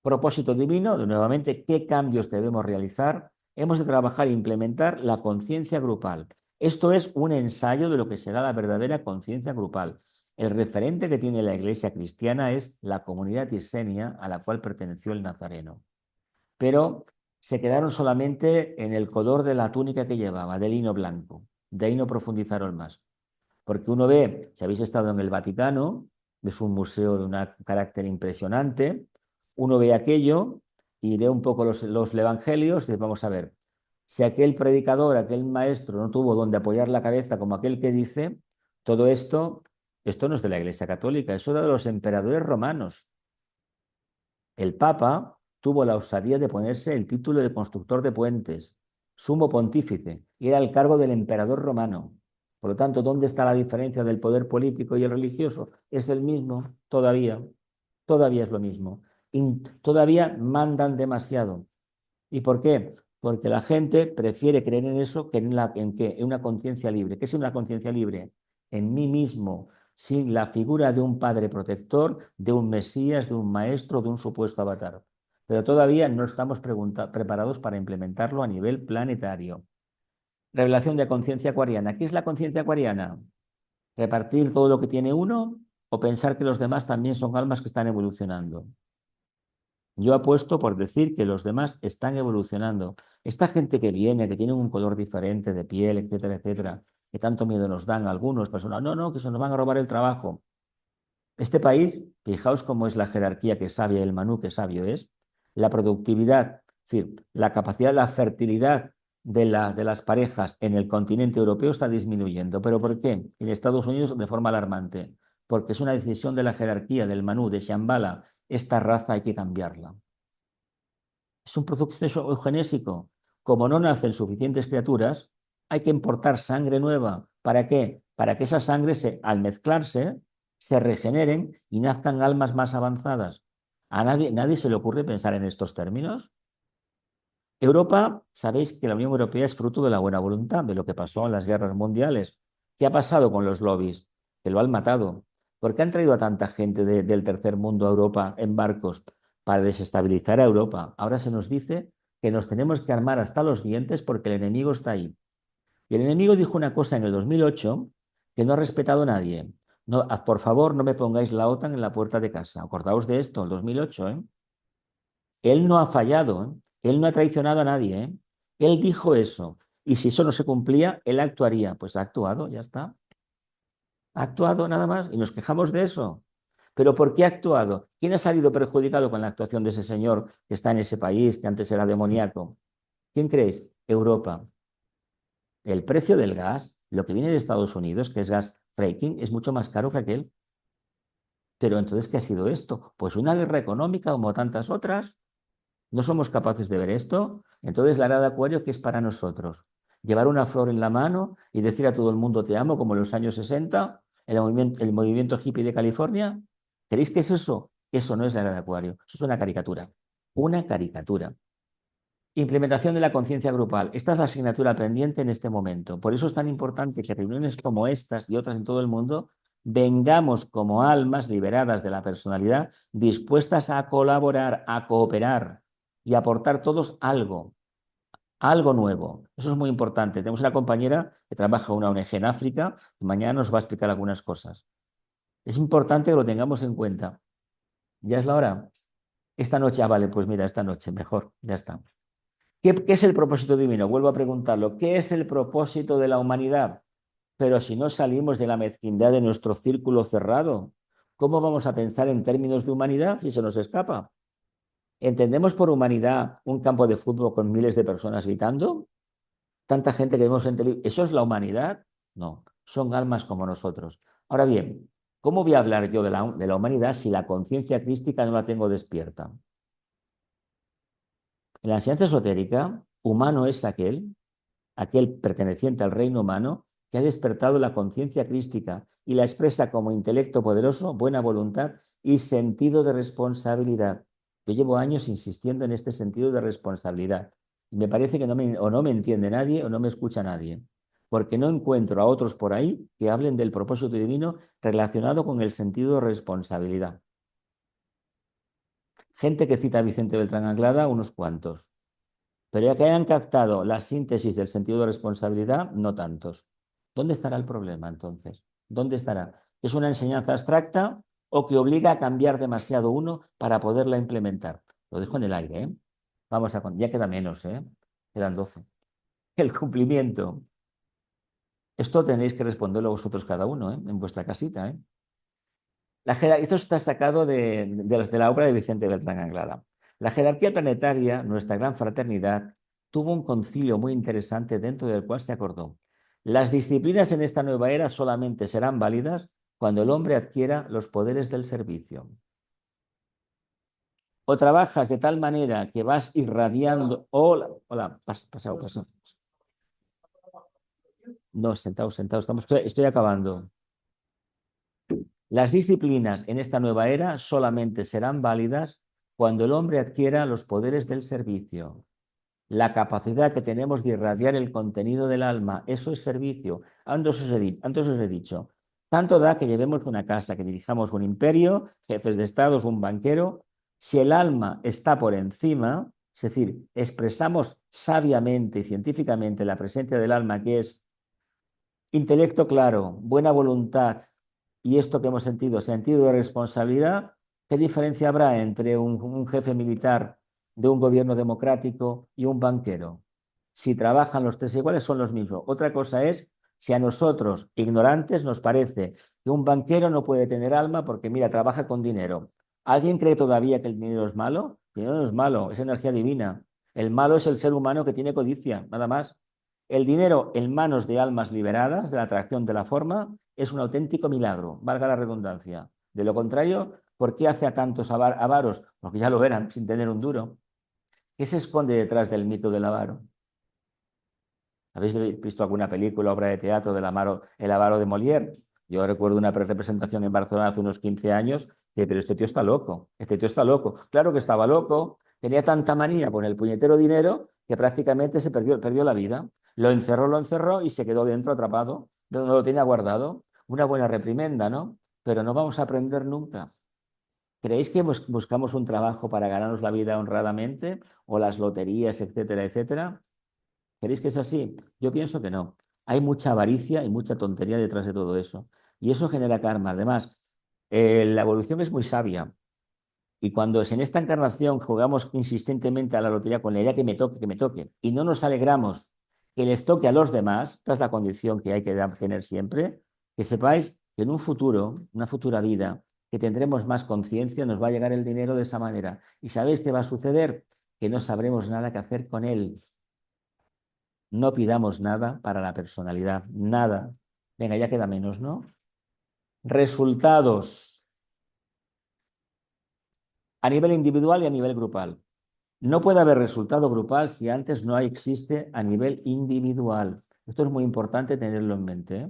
Propósito divino, de nuevamente, ¿qué cambios debemos realizar? Hemos de trabajar e implementar la conciencia grupal. Esto es un ensayo de lo que será la verdadera conciencia grupal. El referente que tiene la Iglesia cristiana es la comunidad isenia a la cual perteneció el Nazareno. Pero se quedaron solamente en el color de la túnica que llevaba, de lino blanco. De ahí no profundizaron más. Porque uno ve, si habéis estado en el Vaticano, es un museo de un carácter impresionante, uno ve aquello y ve un poco los evangelios y dice, vamos a ver, si aquel predicador, aquel maestro no tuvo donde apoyar la cabeza como aquel que dice, todo esto no es de la Iglesia Católica, eso era de los emperadores romanos. El Papa tuvo la osadía de ponerse el título de constructor de puentes, sumo pontífice, y era el cargo del emperador romano. Por lo tanto, ¿dónde está la diferencia del poder político y el religioso? Es el mismo, todavía es lo mismo. Y todavía mandan demasiado. ¿Y por qué? Porque la gente prefiere creer en eso que en una conciencia libre. ¿Qué es una conciencia libre? En mí mismo, sin la figura de un padre protector, de un mesías, de un maestro, de un supuesto avatar. Pero todavía no estamos preparados para implementarlo a nivel planetario. Revelación de conciencia acuariana. ¿Qué es la conciencia acuariana? ¿Repartir todo lo que tiene uno o pensar que los demás también son almas que están evolucionando? Yo apuesto por decir que los demás están evolucionando. Esta gente que viene, que tiene un color diferente de piel, etcétera, etcétera, que tanto miedo nos dan algunos personas, no, no, que se nos van a robar el trabajo. Este país, fijaos cómo es la jerarquía que sabia, el Manú que sabio es, la productividad, es decir, la capacidad, la fertilidad de las parejas en el continente europeo está disminuyendo. ¿Pero por qué? En Estados Unidos de forma alarmante. Porque es una decisión de la jerarquía, del Manú, de Shambhala. Esta raza hay que cambiarla. Es un proceso eugenésico. Como no nacen suficientes criaturas, hay que importar sangre nueva. ¿Para qué? Para que esa sangre, al mezclarse, se regeneren y nazcan almas más avanzadas. ¿A nadie se le ocurre pensar en estos términos? Europa, sabéis que la Unión Europea es fruto de la buena voluntad, de lo que pasó en las guerras mundiales. ¿Qué ha pasado con los lobbies? Que lo han matado. ¿Por qué han traído a tanta gente del tercer mundo a Europa en barcos? Para desestabilizar a Europa. Ahora se nos dice que nos tenemos que armar hasta los dientes porque el enemigo está ahí. Y el enemigo dijo una cosa en el 2008 que no ha respetado a nadie. No, por favor, no me pongáis la OTAN en la puerta de casa. Acordaos de esto, el 2008, ¿eh? Él no ha fallado, ¿eh? Él no ha traicionado a nadie, ¿eh? Él dijo eso. Y si eso no se cumplía, él actuaría. Pues ha actuado, ya está. Ha actuado nada más y nos quejamos de eso. ¿Pero por qué ha actuado? ¿Quién ha salido perjudicado con la actuación de ese señor que está en ese país, que antes era demoníaco? ¿Quién creéis? Europa. El precio del gas, lo que viene de Estados Unidos, que es gas fracking, es mucho más caro que aquel. Pero entonces, ¿qué ha sido esto? Pues una guerra económica como tantas otras. ¿No somos capaces de ver esto? Entonces la era de Acuario, ¿qué es para nosotros? Llevar una flor en la mano y decir a todo el mundo te amo, como en los años 60, el movimiento hippie de California. ¿Creéis que es eso? Eso no es la era de Acuario, eso es una caricatura. Una caricatura. Implementación de la conciencia grupal. Esta es la asignatura pendiente en este momento. Por eso es tan importante que reuniones como estas y otras en todo el mundo vengamos como almas liberadas de la personalidad, dispuestas a colaborar, a cooperar y aportar todos algo, algo nuevo. Eso es muy importante. Tenemos una compañera que trabaja en una ONG en África y mañana nos va a explicar algunas cosas. Es importante que lo tengamos en cuenta. ¿Ya es la hora? Esta noche, vale, pues mira, esta noche, mejor, ya está. ¿Qué es el propósito divino? Vuelvo a preguntarlo. ¿Qué es el propósito de la humanidad? Pero si no salimos de la mezquindad de nuestro círculo cerrado, ¿cómo vamos a pensar en términos de humanidad si se nos escapa? ¿Entendemos por humanidad un campo de fútbol con miles de personas gritando? ¿Tanta gente que vemos en televisión? ¿Eso es la humanidad? No, son almas como nosotros. Ahora bien, ¿cómo voy a hablar yo de la humanidad si la conciencia crística no la tengo despierta? En la enseñanza esotérica, humano es aquel perteneciente al reino humano que ha despertado la conciencia crística y la expresa como intelecto poderoso, buena voluntad y sentido de responsabilidad. Yo llevo años insistiendo en este sentido de responsabilidad y me parece que o no me entiende nadie o no me escucha nadie, porque no encuentro a otros por ahí que hablen del propósito divino relacionado con el sentido de responsabilidad. Gente que cita a Vicente Beltrán Anglada, unos cuantos. Pero ya que hayan captado la síntesis del sentido de responsabilidad, no tantos. ¿Dónde estará el problema entonces? ¿Dónde estará? ¿Es una enseñanza abstracta o que obliga a cambiar demasiado uno para poderla implementar? Lo dejo en el aire, ¿eh? Ya queda menos, ¿eh? Quedan 12. El cumplimiento. Esto tenéis que responderlo vosotros cada uno, ¿eh? En vuestra casita, ¿eh? Esto está sacado de la obra de Vicente Beltrán Anglada. La jerarquía planetaria, nuestra gran fraternidad, tuvo un concilio muy interesante dentro del cual se acordó. Las disciplinas en esta nueva era solamente serán válidas cuando el hombre adquiera los poderes del servicio. O trabajas de tal manera que vas irradiando. Hola, hola, pasado. No, sentados, estoy acabando. Las disciplinas en esta nueva era solamente serán válidas cuando el hombre adquiera los poderes del servicio, la capacidad que tenemos de irradiar el contenido del alma. Eso es servicio. Antes os he dicho, tanto da que llevemos una casa, que dirijamos un imperio, jefes de estados, un banquero. Si el alma está por encima, es decir, expresamos sabiamente y científicamente la presencia del alma, que es intelecto claro, buena voluntad y esto que hemos sentido de responsabilidad, ¿qué diferencia habrá entre un jefe militar de un gobierno democrático y un banquero? Si trabajan los tres iguales, son los mismos. Otra cosa es si a nosotros, ignorantes, nos parece que un banquero no puede tener alma porque, mira, trabaja con dinero. ¿Alguien cree todavía que el dinero es malo? El dinero no es malo, es energía divina. El malo es el ser humano que tiene codicia, nada más. El dinero en manos de almas liberadas de la atracción de la forma es un auténtico milagro, valga la redundancia. De lo contrario, ¿por qué hace a tantos avaros? Porque ya lo eran, sin tener un duro. ¿Qué se esconde detrás del mito del avaro? ¿Habéis visto alguna película, obra de teatro del El avaro de Molière? Yo recuerdo una representación en Barcelona hace unos 15 años, pero este tío está loco, este tío está loco. Claro que estaba loco, tenía tanta manía con el puñetero dinero que prácticamente perdió la vida. Lo encerró y se quedó dentro atrapado, no lo tenía guardado. Una buena reprimenda, ¿no? Pero no vamos a aprender nunca. ¿Creéis que buscamos un trabajo para ganarnos la vida honradamente o las loterías, etcétera, etcétera? ¿Queréis que es así? Yo pienso que no. Hay mucha avaricia y mucha tontería detrás de todo eso. Y eso genera karma. Además, la evolución es muy sabia. Y cuando en esta encarnación jugamos insistentemente a la lotería con la idea que me toque, y no nos alegramos que les toque a los demás, esta es la condición que hay que tener siempre, que sepáis que en un futuro, una futura vida, que tendremos más conciencia, nos va a llegar el dinero de esa manera. ¿Y sabéis qué va a suceder? Que no sabremos nada que hacer con él. No pidamos nada para la personalidad, nada. Venga, ya queda menos, ¿no? Resultados a nivel individual y a nivel grupal. No puede haber resultado grupal si antes no existe a nivel individual. Esto es muy importante tenerlo en mente, ¿eh?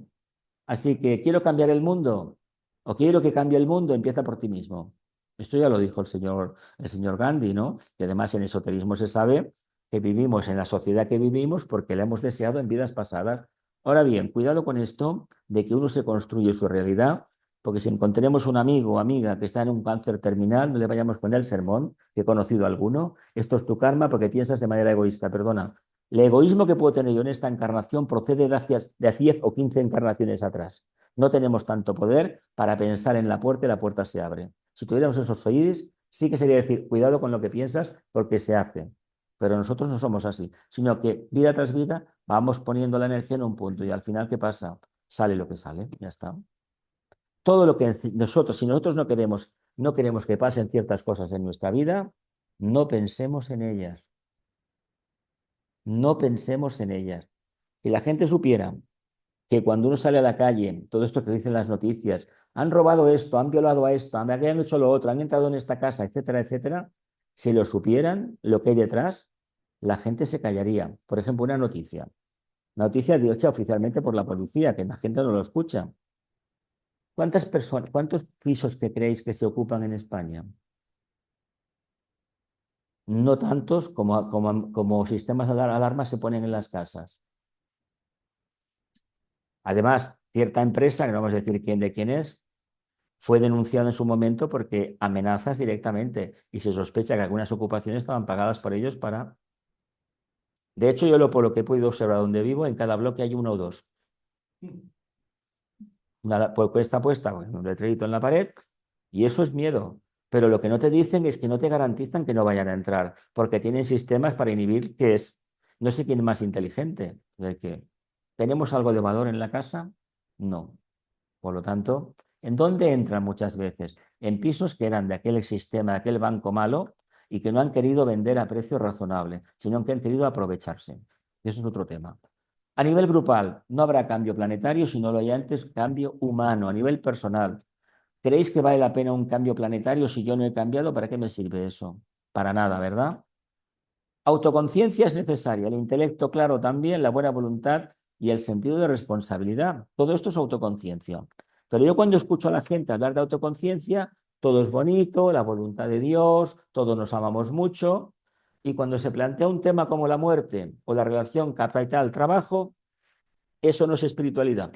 Así que, ¿quiero cambiar el mundo? o quiero que cambie el mundo, empieza por ti mismo. Esto ya lo dijo el señor Gandhi, ¿no? Y además en esoterismo se sabe que vivimos en la sociedad que vivimos porque la hemos deseado en vidas pasadas. Ahora bien, cuidado con esto de que uno se construye su realidad, porque si encontremos un amigo o amiga que está en un cáncer terminal, no le vayamos con el sermón, que he conocido a alguno, esto es tu karma porque piensas de manera egoísta, perdona. El egoísmo que puedo tener yo en esta encarnación procede de 10 o 15 encarnaciones atrás. No tenemos tanto poder para pensar en la puerta y la puerta se abre. Si tuviéramos esos oídos, sí que sería decir, cuidado con lo que piensas porque se hace. Pero nosotros no somos así, sino que vida tras vida vamos poniendo la energía en un punto y al final, ¿qué pasa? Sale lo que sale, ya está. Todo lo que nosotros, si nosotros no queremos que pasen ciertas cosas en nuestra vida, no pensemos en ellas. No pensemos en ellas. Si la gente supiera que cuando uno sale a la calle, todo esto que dicen las noticias, han robado esto, han violado a esto, han hecho lo otro, han entrado en esta casa, etcétera, etcétera, si lo supieran, lo que hay detrás, la gente se callaría. Por ejemplo, una noticia dicha oficialmente por la policía, que la gente no lo escucha. ¿Cuántas personas, cuántos pisos que creéis que se ocupan en España? No tantos como sistemas de alarma se ponen en las casas. Además, cierta empresa, que no vamos a decir quién de quién es, fue denunciado en su momento porque amenazas directamente y se sospecha que algunas ocupaciones estaban pagadas por ellos para... De hecho, por lo que he podido observar donde vivo, en cada bloque hay uno o dos. Porque está puesta un letrerito en la pared y eso es miedo. Pero lo que no te dicen es que no te garantizan que no vayan a entrar, porque tienen sistemas para inhibir que es, no sé quién es más inteligente, de que tenemos algo de valor en la casa, no. Por lo tanto, ¿en dónde entran muchas veces? En pisos que eran de aquel sistema, de aquel banco malo y que no han querido vender a precio razonable, sino que han querido aprovecharse. Eso es otro tema. A nivel grupal, no habrá cambio planetario si no lo hay antes cambio humano, a nivel personal. ¿Creéis que vale la pena un cambio planetario si yo no he cambiado? ¿Para qué me sirve eso? Para nada, ¿verdad? Autoconciencia es necesaria, el intelecto claro también, la buena voluntad y el sentido de responsabilidad. Todo esto es autoconciencia. Pero yo cuando escucho a la gente hablar de autoconciencia, todo es bonito, la voluntad de Dios, todos nos amamos mucho, y cuando se plantea un tema como la muerte o la relación capital-trabajo, eso no es espiritualidad.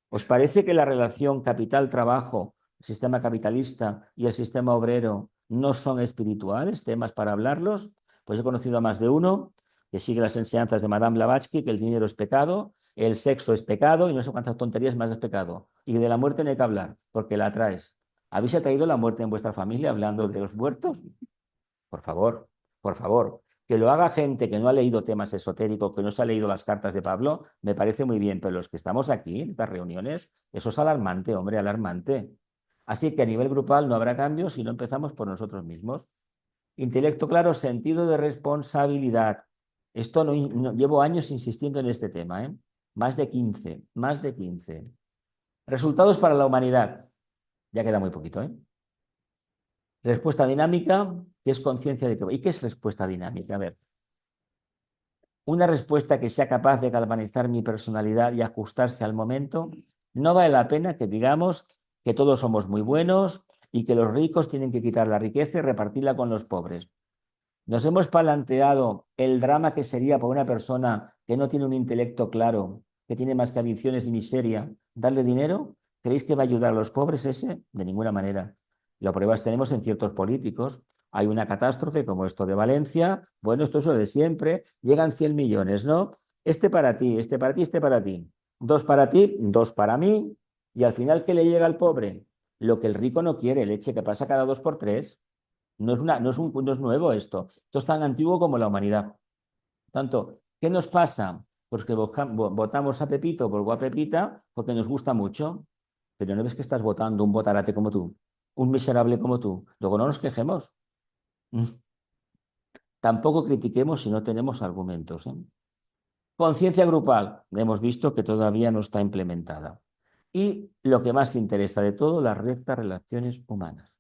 ¿Os parece que la relación capital-trabajo, el sistema capitalista y el sistema obrero no son espirituales, temas para hablarlos? Pues he conocido a más de uno que sigue las enseñanzas de Madame Blavatsky, que el dinero es pecado, el sexo es pecado y no sé cuántas tonterías más es pecado. Y de la muerte no hay que hablar, porque la atraes. ¿Habéis atraído la muerte en vuestra familia hablando de los muertos? Por favor, por favor. Que lo haga gente que no ha leído temas esotéricos, que no se ha leído las cartas de Pablo, me parece muy bien, pero los que estamos aquí en estas reuniones, eso es alarmante, hombre, alarmante. Así que a nivel grupal no habrá cambios si no empezamos por nosotros mismos. Intelecto claro, sentido de responsabilidad. Esto llevo años insistiendo en este tema, ¿eh? Más de 15, más de 15. Resultados para la humanidad. Ya queda muy poquito, ¿eh? Respuesta dinámica, que es conciencia de que... ¿Y qué es respuesta dinámica? A ver, una respuesta que sea capaz de galvanizar mi personalidad y ajustarse al momento, no vale la pena que digamos que todos somos muy buenos y que los ricos tienen que quitar la riqueza y repartirla con los pobres. Nos hemos planteado el drama que sería para una persona que no tiene un intelecto claro, que tiene más que ambiciones y miseria, darle dinero. ¿Creéis que va a ayudar a los pobres ese? De ninguna manera. Las pruebas tenemos en ciertos políticos. Hay una catástrofe como esto de Valencia. Bueno, esto es lo de siempre. Llegan 100 millones, ¿no? Este para ti, este para ti, este para ti. Dos para ti, dos para mí. Y al final, ¿qué le llega al pobre? Lo que el rico no quiere, leche que pasa cada dos por tres. No es nuevo esto. Esto es tan antiguo como la humanidad. Tanto, ¿qué nos pasa? Pues que votamos a Pepito por Guapepita porque nos gusta mucho, pero no ves que estás votando un botarate como tú, un miserable como tú. Luego no nos quejemos. Tampoco critiquemos si no tenemos argumentos, ¿eh? Conciencia grupal. Hemos visto que todavía no está implementada. Y lo que más interesa de todo, las rectas relaciones humanas.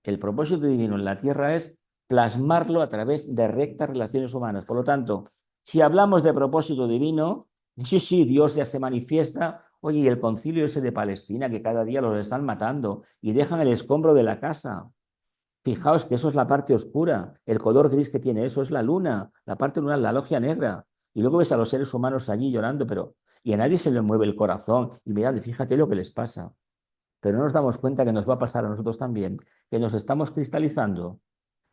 El propósito divino en la tierra es plasmarlo a través de rectas relaciones humanas. Por lo tanto, si hablamos de propósito divino, sí, sí, Dios ya se manifiesta Oye, y el concilio ese de Palestina, que cada día los están matando y dejan el escombro de la casa. Fijaos que eso es la parte oscura, el color gris que tiene eso es la luna, la parte lunar, la logia negra. Y luego ves a los seres humanos allí llorando, pero y a nadie se le mueve el corazón. Y mirad, fíjate lo que les pasa. Pero no nos damos cuenta que nos va a pasar a nosotros también, que nos estamos cristalizando.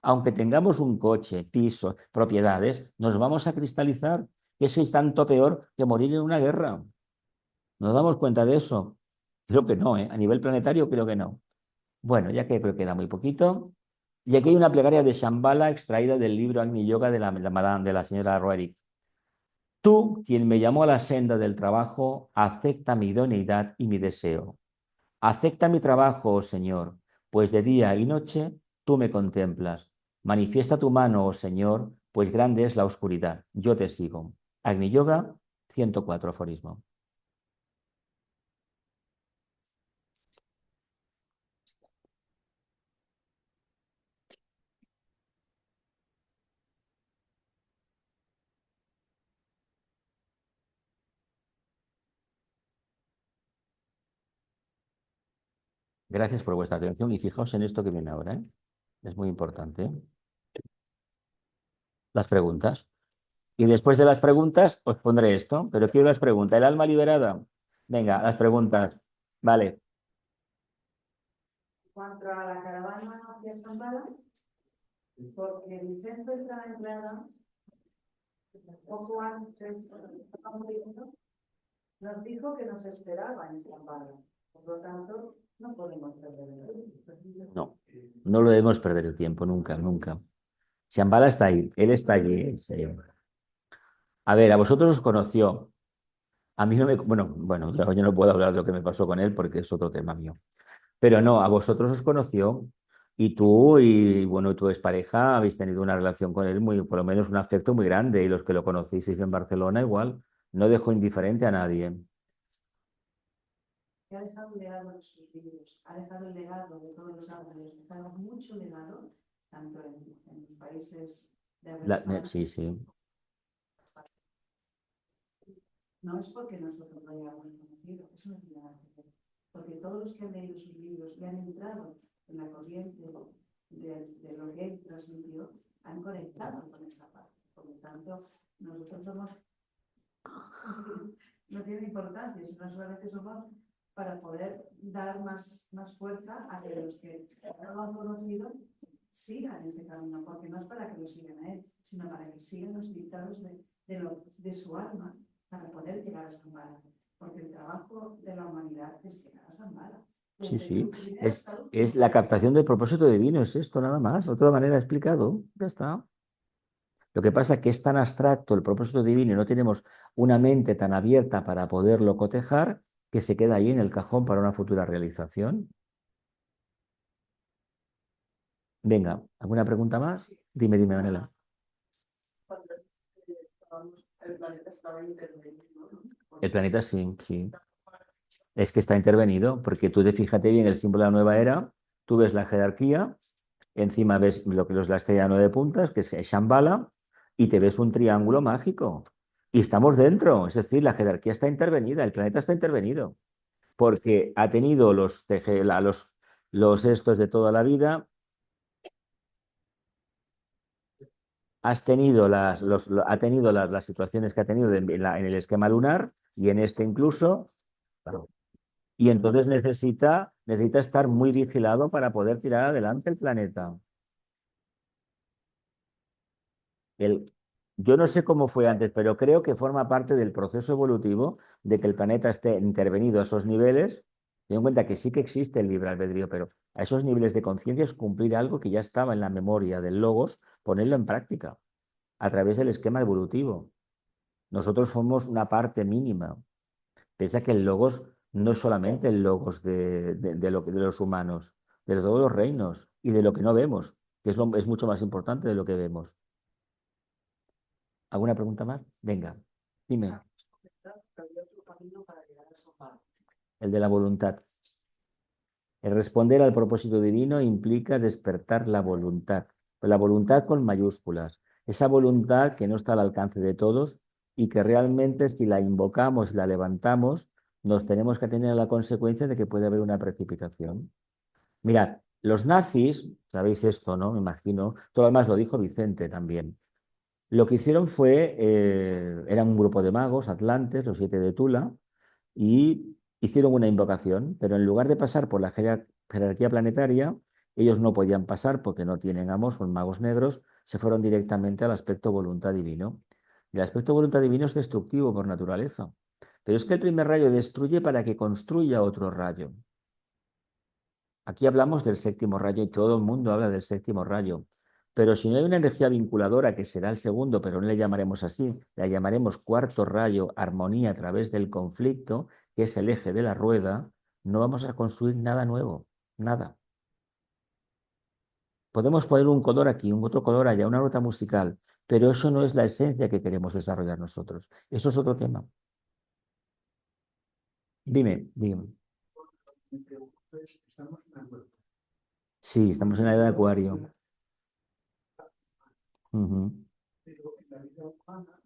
Aunque tengamos un coche, piso, propiedades, nos vamos a cristalizar. Eso es tanto peor que morir en una guerra. ¿Nos damos cuenta de eso? Creo que no, ¿eh? A nivel planetario creo que no. Bueno, ya que creo que queda muy poquito. Y aquí hay una plegaria de Shambhala extraída del libro Agni Yoga de la señora Roerich. Tú, quien me llamó a la senda del trabajo, acepta mi idoneidad y mi deseo. Acepta mi trabajo, oh Señor, pues de día y noche tú me contemplas. Manifiesta tu mano, oh Señor, pues grande es la oscuridad. Yo te sigo. Agni Yoga, 104 aforismo. Gracias por vuestra atención y fijaos en esto que viene ahora, ¿eh? Es muy importante, ¿eh? Las preguntas. Y después de las preguntas os pondré esto, pero quiero las preguntas. ¿El alma liberada? Venga, las preguntas. Vale. Cuanto a la caravana hacia Shambhala, porque Vicente está entrada poco antes, nos dijo que nos esperaba en Shambhala. Por lo tanto, no podemos perder el tiempo. No, no lo debemos perder el tiempo, nunca, nunca. Shambhala está ahí, él está allí. Sí. A ver, a vosotros os conoció. A mí no me. Bueno, yo no puedo hablar de lo que me pasó con él porque es otro tema mío. Pero no, a vosotros os conoció y tú y bueno, tu expareja habéis tenido una relación con él muy, por lo menos un afecto muy grande y los que lo conocisteis en Barcelona igual, no dejó indiferente a nadie. Que ha dejado un legado en sus libros, ha dejado el legado de todos los árboles, ha dejado mucho legado, tanto en los países de habla hispana. Sí, sí. No es porque nosotros lo hayamos conocido, eso no tiene nada que ver. Porque todos los que han leído sus libros y han entrado en la corriente de lo que él transmitió, han conectado con esta parte. Por lo tanto, nosotros somos, no tiene importancia, sino solamente somos para poder dar más fuerza a que los que no lo han conocido sigan ese camino, porque no es para que lo sigan a él, sino para que sigan los dictados de su alma para poder llegar a Shambhala, porque el trabajo de la humanidad es llegar a Shambhala. Sí, sí. Es la captación del propósito divino, es esto nada más, de otra manera explicado, ya está. Lo que pasa es que es tan abstracto el propósito divino y no tenemos una mente tan abierta para poderlo cotejar que se queda ahí en el cajón para una futura realización. Venga, ¿alguna pregunta más? Dime, Manela. El planeta estaba intervenido, ¿no? El planeta sí, sí. Es que está intervenido, porque tú te fíjate bien el símbolo de la nueva era, tú ves la jerarquía, encima ves lo que es la estrella de 9 puntas, que es Shambhala, y te ves un triángulo mágico. Y estamos dentro, es decir, la jerarquía está intervenida, el planeta está intervenido, porque ha tenido los estos de toda la vida, ha tenido las situaciones que ha tenido en el esquema lunar y en este incluso. Claro. Y entonces necesita estar muy vigilado para poder tirar adelante el planeta. El, yo no sé cómo fue antes, pero creo que forma parte del proceso evolutivo de que el planeta esté intervenido a esos niveles. Ten en cuenta que sí que existe el libre albedrío, pero a esos niveles de conciencia es cumplir algo que ya estaba en la memoria del logos, ponerlo en práctica a través del esquema evolutivo. Nosotros somos una parte mínima. Piensa que el logos no es solamente el logos de los humanos, de todos los reinos y de lo que no vemos, que es mucho más importante de lo que vemos. ¿Alguna pregunta más? Venga, dime. El de la voluntad. El responder al propósito divino implica despertar la voluntad, la voluntad con mayúsculas, esa voluntad que no está al alcance de todos y que realmente si la invocamos y la levantamos, nos tenemos que tener la consecuencia de que puede haber una precipitación. Mirad, los nazis, sabéis esto, ¿no? Me imagino, todo lo demás lo dijo Vicente también. Lo que hicieron fue, eran un grupo de magos, atlantes, los 7 de Tula, y hicieron una invocación, pero en lugar de pasar por la jerarquía planetaria, ellos no podían pasar porque no tienen amos, son magos negros, se fueron directamente al aspecto voluntad divino. Y el aspecto voluntad divino es destructivo por naturaleza. Pero es que el primer rayo destruye para que construya otro rayo. Aquí hablamos del séptimo rayo y todo el mundo habla del séptimo rayo. Pero si no hay una energía vinculadora, que será el segundo, pero no le llamaremos así, la llamaremos cuarto rayo, armonía a través del conflicto, que es el eje de la rueda, no vamos a construir nada nuevo, nada. Podemos poner un color aquí, un otro color allá, una nota musical, pero eso no es la esencia que queremos desarrollar nosotros. Eso es otro tema. Dime, dime. Sí, estamos en la era de Acuario. Ujú. Pero en la vida humana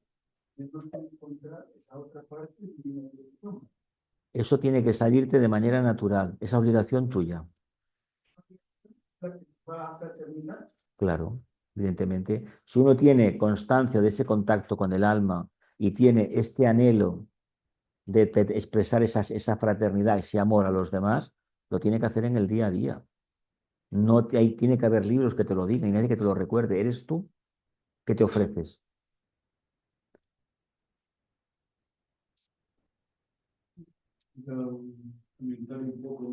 tenemos que encontrar esa otra parte de la evolución. Eso tiene que salirte de manera natural, esa obligación tuya. Va a terminar. Claro, evidentemente. Si uno tiene constancia de ese contacto con el alma y tiene este anhelo de expresar esa fraternidad, ese amor a los demás, lo tiene que hacer en el día a día. No te, ahí tiene que haber libros que te lo digan y nadie que te lo recuerde. Eres tú que te ofreces. Un comentario un poco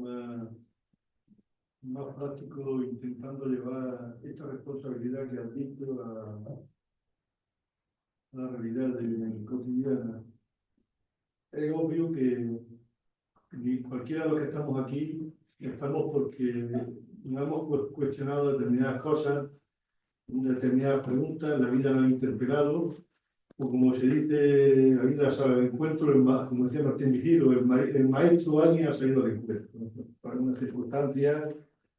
más práctico, intentando llevar esta responsabilidad que has dicho a la realidad cotidiana. Es obvio que ni cualquiera de los que estamos aquí estamos porque no hemos cuestionado determinadas cosas, determinadas preguntas, la vida nos ha interpelado, o como se dice, la vida sale al encuentro, como decía Martín Vigilo, el maestro alguien ha salido al encuentro, ¿no? Por algunas circunstancias,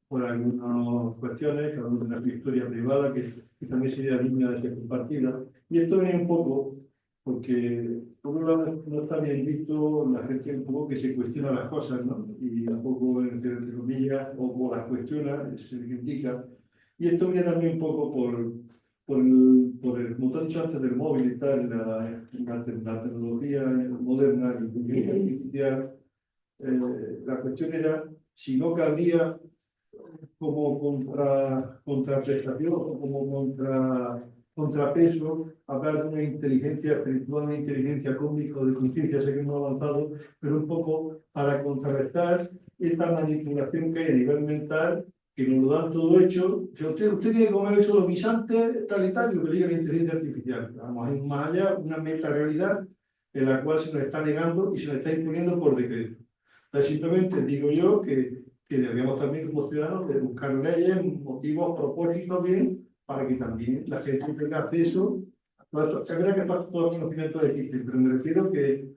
por algunas cuestiones, cada uno tiene su historia privada que también sería digna de ser compartida. Y esto venía un poco porque, por un lado, no está bien visto la gente un poco que se cuestiona las cosas, ¿no? Y un poco, entre comillas, o las cuestiona, se le critica. Y esto viene también un poco como te he dicho antes, del móvil y tal, la tecnología moderna, la inteligencia artificial. La cuestión era si no cabría como contraprestación o como contrapeso hablar de una inteligencia espiritual, una inteligencia cósmica o de conciencia, sé que hemos avanzado, pero un poco para contrarrestar esta manipulación que hay a nivel mental, que nos lo dan todo hecho. Si usted tiene que comer eso, los guisantes, tal y tal, y lo que diga la inteligencia artificial. Vamos a ir más allá, una meta realidad en la cual se nos está negando y se nos está imponiendo por decreto. Entonces, simplemente digo yo que deberíamos también como ciudadanos de buscar leyes, motivos, propósitos bien, para que también la gente tenga acceso a todo esto. Es verdad que todo el conocimiento existe, pero me refiero que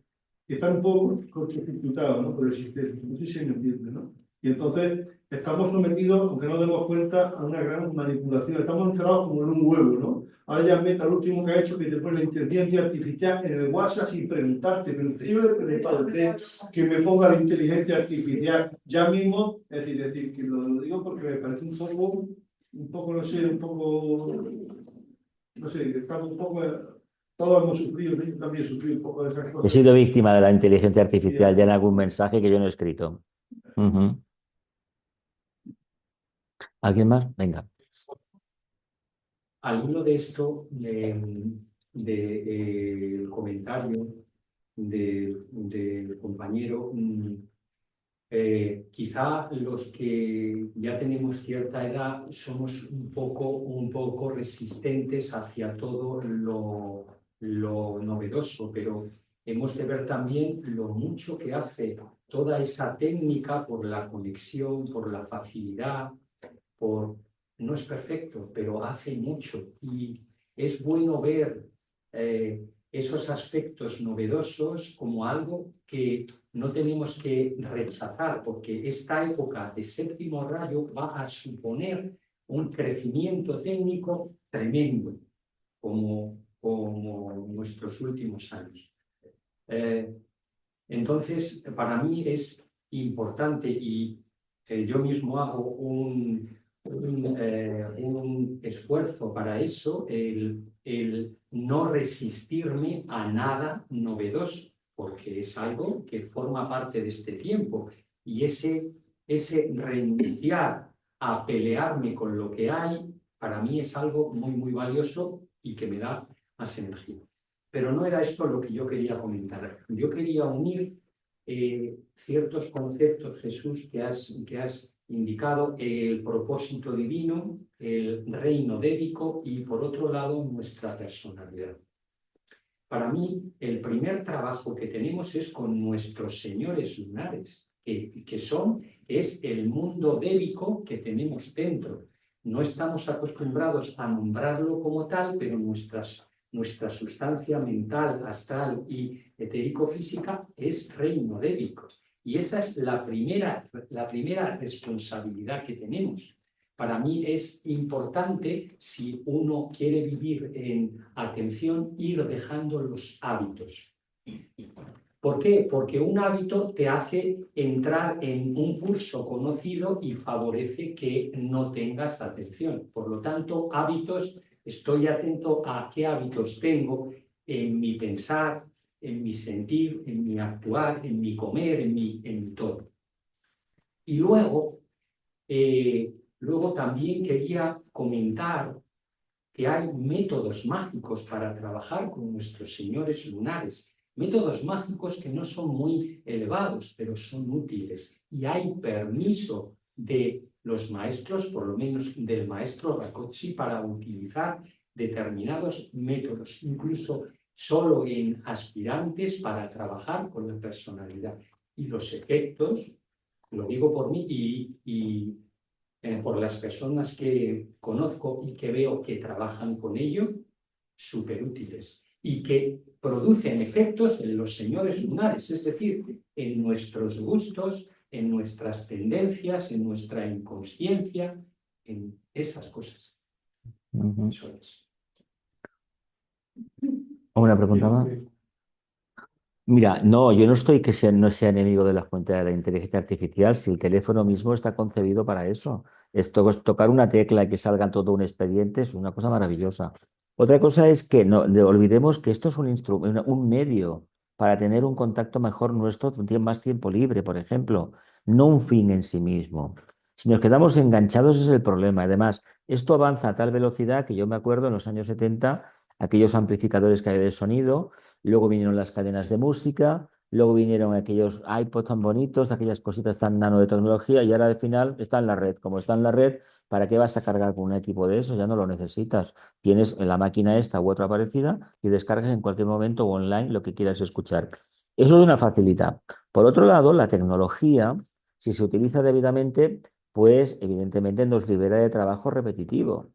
está un poco cortocircuitado, ¿no? Por el sistema. No sé si se me entiende, ¿no? Y entonces estamos sometidos, aunque no demos cuenta, a una gran manipulación. Estamos encerrados como en un huevo, ¿no? Ahora ya Meta, lo último que ha hecho, que te pone la inteligencia artificial en el WhatsApp sin preguntarte, pero yo le pregunto a usted que me ponga la inteligencia artificial ya mismo, es decir que lo digo porque me parece un poco, no sé, no sé, estamos un poco, todos hemos sufrido, yo también he sufrido un poco de esas He cosas. sido víctima de la inteligencia artificial ya en algún mensaje que yo no he escrito. Ujú. ¿Alguien más? Venga. Alguno de esto, el comentario del compañero, quizá los que ya tenemos cierta edad somos un poco resistentes hacia todo lo novedoso, pero hemos de ver también lo mucho que hace toda esa técnica por la conexión, por la facilidad, no es perfecto, pero hace mucho y es bueno ver esos aspectos novedosos como algo que no tenemos que rechazar, porque esta época de séptimo rayo va a suponer un crecimiento técnico tremendo, como nuestros últimos años. Entonces, para mí es importante y yo mismo hago un esfuerzo para eso, el no resistirme a nada novedoso, porque es algo que forma parte de este tiempo. Y ese renunciar a pelearme con lo que hay, para mí es algo muy, muy valioso y que me da más energía. Pero no era esto lo que yo quería comentar. Yo quería unir ciertos conceptos, Jesús, que has indicado, el propósito divino, el reino débico y, por otro lado, nuestra personalidad. Para mí, el primer trabajo que tenemos es con nuestros señores lunares, es el mundo débico que tenemos dentro. No estamos acostumbrados a nombrarlo como tal, pero nuestra sustancia mental, astral y etérico-física es reino débico. Y esa es la primera responsabilidad que tenemos. Para mí es importante, si uno quiere vivir en atención, ir dejando los hábitos. ¿Por qué? Porque un hábito te hace entrar en un curso conocido y favorece que no tengas atención. Por lo tanto, hábitos, estoy atento a qué hábitos tengo en mi pensar, en mi sentir, en mi actuar, en mi comer, en mi todo. Y luego también quería comentar que hay métodos mágicos para trabajar con nuestros señores lunares. Métodos mágicos que no son muy elevados, pero son útiles. Y hay permiso de los maestros, por lo menos del maestro Rakoczy, para utilizar determinados métodos, incluso solo en aspirantes, para trabajar con la personalidad. Y los efectos, lo digo por mí y por las personas que conozco y que veo que trabajan con ello, súper útiles y que producen efectos en los señores lunares, es decir, en nuestros gustos, en nuestras tendencias, en nuestra inconsciencia, en esas cosas. Eso es. ¿Una pregunta más? Mira, no, yo no estoy no sea enemigo de la fuente de la inteligencia artificial, si el teléfono mismo está concebido para eso. Esto es tocar una tecla y que salga todo un expediente es una cosa maravillosa. Otra cosa es que no olvidemos que esto es un medio para tener un contacto mejor nuestro, más tiempo libre, por ejemplo, no un fin en sí mismo. Si nos quedamos enganchados es el problema. Además, esto avanza a tal velocidad que yo me acuerdo en los años 70, aquellos amplificadores que había de sonido. Luego vinieron las cadenas de música, luego vinieron aquellos iPods tan bonitos, aquellas cositas tan nano de tecnología y ahora al final está en la red. Como está en la red, ¿para qué vas a cargar con un equipo de eso? Ya no lo necesitas. Tienes la máquina esta u otra parecida y descargas en cualquier momento o online lo que quieras escuchar. Eso es una facilidad. Por otro lado, la tecnología, si se utiliza debidamente, pues evidentemente nos libera de trabajo repetitivo.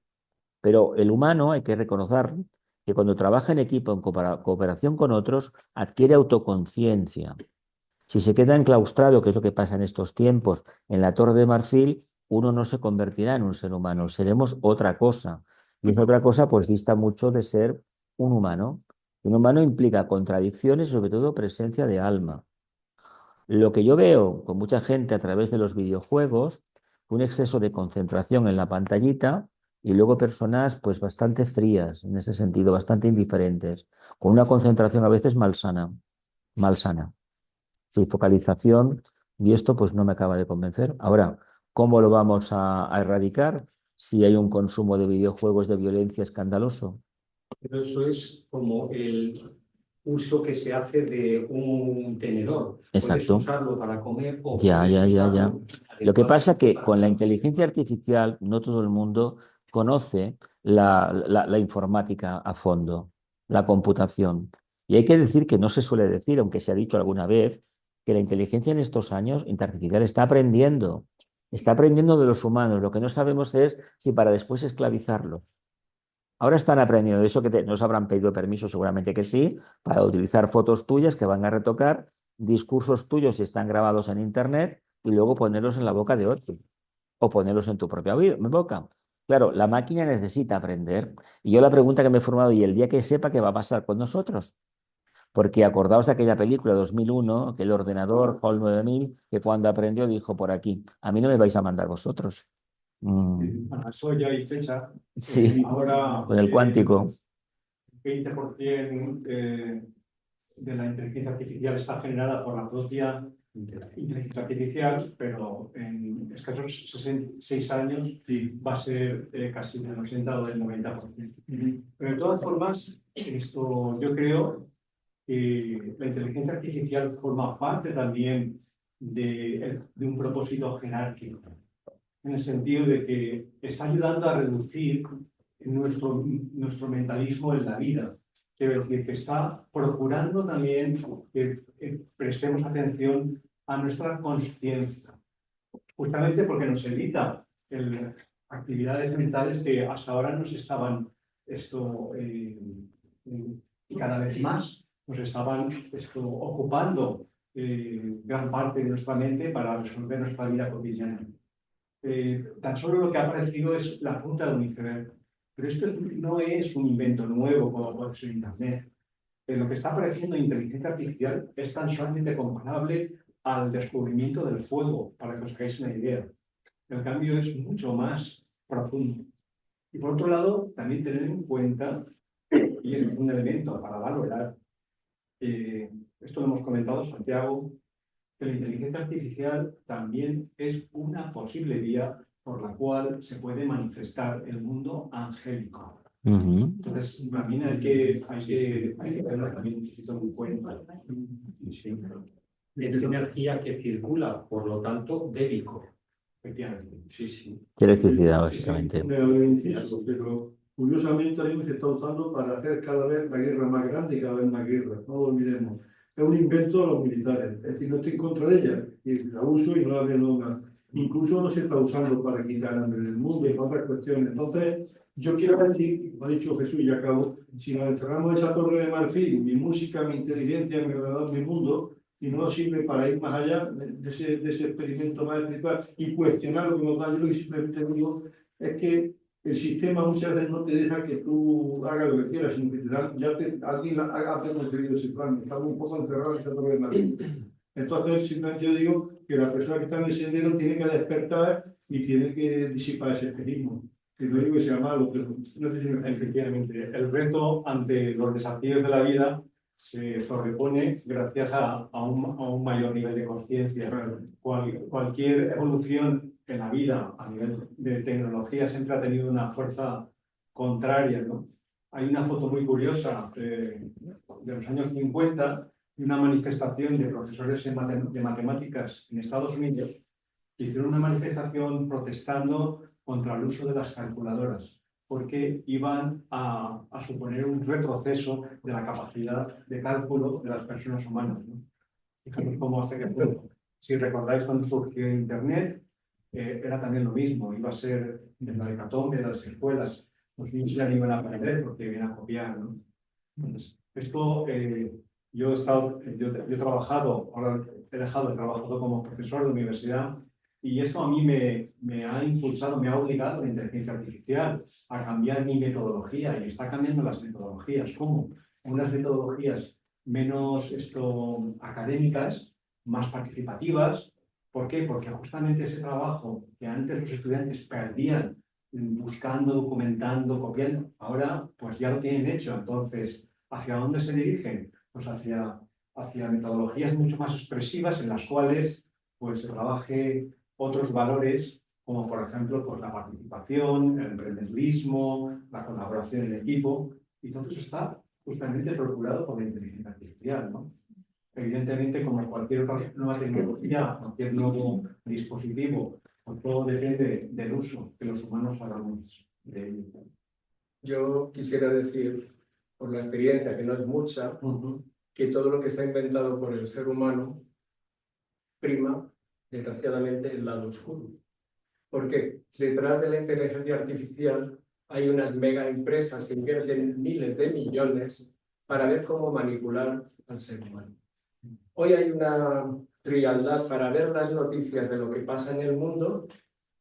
Pero el humano, hay que reconocer que cuando trabaja en equipo, en cooperación con otros, adquiere autoconciencia. Si se queda enclaustrado, que es lo que pasa en estos tiempos, en la Torre de Marfil, uno no se convertirá en un ser humano, seremos otra cosa. Y esa otra cosa, pues dista mucho de ser un humano. Un humano implica contradicciones, sobre todo presencia de alma. Lo que yo veo con mucha gente a través de los videojuegos, un exceso de concentración en la pantallita y luego personas pues bastante frías, en ese sentido, bastante indiferentes, con una concentración a veces malsana, malsana. Sin focalización y esto pues no me acaba de convencer. Ahora, ¿cómo lo vamos a erradicar si hay un consumo de videojuegos de violencia escandaloso? Pero eso es como el uso que se hace de un tenedor. Puedes Exacto. usarlo para comer o Ya. puedes Lo usarlo que pasa que para con la trabajar. inteligencia artificial no todo el mundo conoce la informática a fondo, la computación. Y hay que decir que no se suele decir, aunque se ha dicho alguna vez, que la inteligencia en estos años artificial está aprendiendo de los humanos. Lo que no sabemos es si para después esclavizarlos. Ahora están aprendiendo, de eso que nos habrán pedido permiso, seguramente que sí, para utilizar fotos tuyas que van a retocar, discursos tuyos si están grabados en internet y luego ponerlos en la boca de otro o ponerlos en tu propia boca. Claro, la máquina necesita aprender. Y yo la pregunta que me he formado, ¿y el día que sepa qué va a pasar con nosotros? Porque acordaos de aquella película 2001, que el ordenador Hall 9000, que cuando aprendió dijo por aquí, a mí no me vais a mandar vosotros. Bueno, eso ya hay fecha. Sí, Ahora con el cuántico. 20% de la inteligencia artificial está generada por la propia inteligencia artificial, pero en escasos 6 años va a ser casi del 80 o del 90%. Pero de todas formas, yo creo que la inteligencia artificial forma parte también de un propósito jerárquico, en el sentido de que está ayudando a reducir nuestro mentalismo en la vida. Quiero decir que está procurando también que prestemos atención a nuestra consciencia, justamente porque nos evita actividades mentales que hasta ahora nos estaban cada vez más nos estaban ocupando gran parte de nuestra mente para resolver nuestra vida cotidiana. Tan solo lo que ha aparecido es la punta de un iceberg. Pero esto no es un invento nuevo como puede ser Internet. Lo que está apareciendo en inteligencia artificial es tan solamente comparable al descubrimiento del fuego, para que os hagáis una idea. El cambio es mucho más profundo. Y por otro lado, también tener en cuenta, y eso es un elemento para valorar, esto lo hemos comentado Santiago, que la inteligencia artificial también es una posible vía por la cual se puede manifestar el mundo angélico. Entonces, también hay que tenerlo también un poquito en cuenta. Sí. Es energía que circula, por lo tanto, débico. Efectivamente. Sí, sí. Electricidad, básicamente. Me habré inciso, pero curiosamente ahora mismo se está usando para hacer cada vez la guerra más grande y cada vez más guerra. No lo olvidemos. Es un invento de los militares. Es decir, no estoy en contra de ella. Y la uso y no la veo nunca. Incluso no se está usando para quitar hambre en el mundo y para otras cuestiones. Entonces, yo quiero decir, como ha dicho Jesús y ya acabo, si nos encerramos en esa torre de marfil, mi música, mi inteligencia, mi ordenador, mi mundo, y no nos sirve para ir más allá de ese experimento más espiritual y cuestionar lo que nos da. Yo lo que simplemente digo es que el sistema muchas veces no te deja que tú hagas lo que quieras, sino que te da, alguien ha concedido ese plan. Estamos un poco encerrados en esa torre de marfil. Entonces, simplemente yo digo que la persona que está en el sendero tiene que despertar y tiene que disipar ese espejismo. Que no digo que sea malo, pero no sé si me explico. Efectivamente, el reto ante los desafíos de la vida se sobrepone gracias a un mayor nivel de conciencia. Cualquier evolución en la vida a nivel de tecnología siempre ha tenido una fuerza contraria, ¿no? Hay una foto muy curiosa de los años 50 de una manifestación de profesores de matemáticas en Estados Unidos que hicieron una manifestación protestando contra el uso de las calculadoras, porque iban a suponer un retroceso de la capacidad de cálculo de las personas humanas, ¿no? Fijaros cómo hasta qué punto. Si recordáis cuando surgió Internet, era también lo mismo, iba a ser en la hecatombe de las escuelas, los niños ya no iban a aprender porque iban a copiar, ¿no? Entonces, esto, yo he trabajado, ahora he dejado de trabajar como profesor de universidad, y eso a mí me ha impulsado, me ha obligado la inteligencia artificial a cambiar mi metodología, y está cambiando las metodologías. ¿Cómo? Unas metodologías menos académicas, más participativas. ¿Por qué? Porque justamente ese trabajo que antes los estudiantes perdían buscando, documentando, copiando, ahora pues ya lo tienen hecho. Entonces, ¿hacia dónde se dirigen? Pues hacia metodologías mucho más expresivas en las cuales pues se trabaje otros valores, como por ejemplo pues, la participación, el emprendedurismo, la colaboración en equipo, y todo eso está justamente procurado por la inteligencia artificial, ¿no? Evidentemente, como cualquier otra nueva tecnología, cualquier nuevo dispositivo, todo depende del uso que los humanos hagamos de ello. Yo quisiera decir, por la experiencia, que no es mucha, que todo lo que está inventado por el ser humano prima, desgraciadamente, el lado oscuro. ¿Por qué? Detrás de la inteligencia artificial hay unas mega empresas que invierten miles de millones para ver cómo manipular al ser humano. Hoy hay una frialdad para ver las noticias de lo que pasa en el mundo,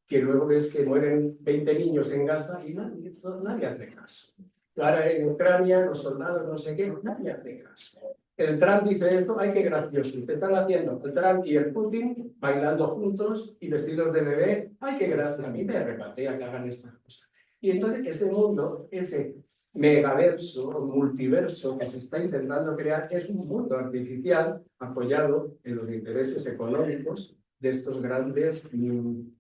que luego ves que mueren 20 niños en Gaza y nadie hace caso. Ahora en Ucrania, los soldados, no sé qué, nadie hace caso. el Trump dice esto, ¡ay, qué gracioso! Y te están haciendo el Trump y el Putin bailando juntos y vestidos de bebé, ¡ay, qué gracia! A mí me repatea que hagan estas cosas. Y entonces ese mundo, ese megaverso o multiverso que se está intentando crear, es un mundo artificial apoyado en los intereses económicos de estos grandes Bill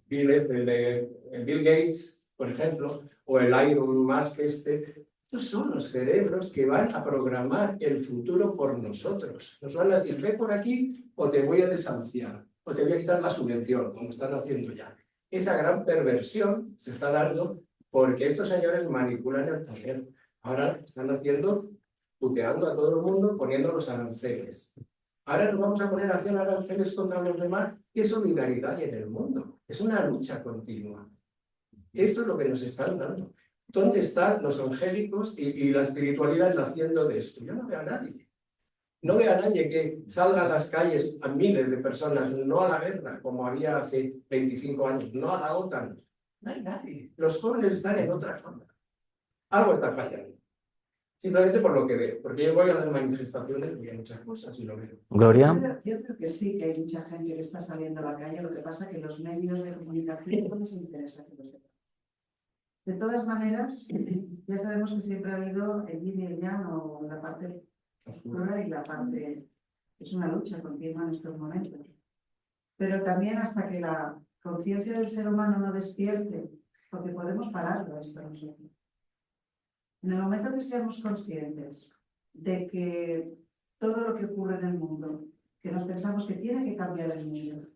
Gates, por ejemplo, o el Elon Musk este. Estos son los cerebros que van a programar el futuro por nosotros. Nos van a decir, ve por aquí o te voy a desahuciar, o te voy a quitar la subvención, como están haciendo ya. Esa gran perversión se está dando porque estos señores manipulan el poder. Ahora están haciendo, puteando a todo el mundo, poniendo los aranceles. Ahora nos vamos a poner a hacer aranceles contra los demás. ¿Qué solidaridad hay en el mundo? Es una lucha continua. Esto es lo que nos están dando. ¿Dónde están los angélicos y la espiritualidad naciendo de esto? Yo no veo a nadie. No veo a nadie que salga a las calles a miles de personas, no a la guerra, como había hace 25 años, no a la OTAN. No hay nadie. Los jóvenes están en otra cosa. Algo está fallando. Simplemente por lo que veo. Porque yo voy a las manifestaciones y hay muchas cosas y lo veo. Gloria. Yo creo que sí, que hay mucha gente que está saliendo a la calle. Lo que pasa es que los medios de comunicación no les interesa que lo sepan. De todas maneras, ya sabemos que siempre ha habido el yin y el yang, o la parte oscura y la parte... Es una lucha continua en estos momentos. Pero también hasta que la conciencia del ser humano no despierte, porque podemos pararlo esto nosotros. En el momento que seamos conscientes de que todo lo que ocurre en el mundo, que nos pensamos que tiene que cambiar el mundo,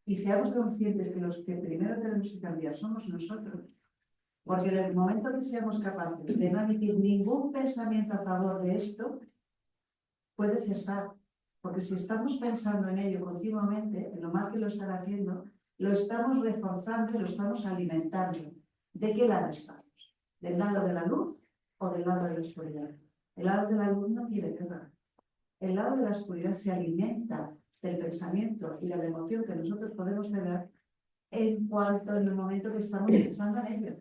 y seamos conscientes que los que primero tenemos que cambiar somos nosotros, porque en el momento que seamos capaces de no emitir ningún pensamiento a favor de esto, puede cesar. Porque si estamos pensando en ello continuamente, en lo mal que lo están haciendo, lo estamos reforzando y lo estamos alimentando. ¿De qué lado estamos? ¿Del lado de la luz o del lado de la oscuridad? El lado de la luz no quiere guerra. El lado de la oscuridad se alimenta del pensamiento y de la emoción que nosotros podemos tener en cuanto en el momento que estamos pensando en ello.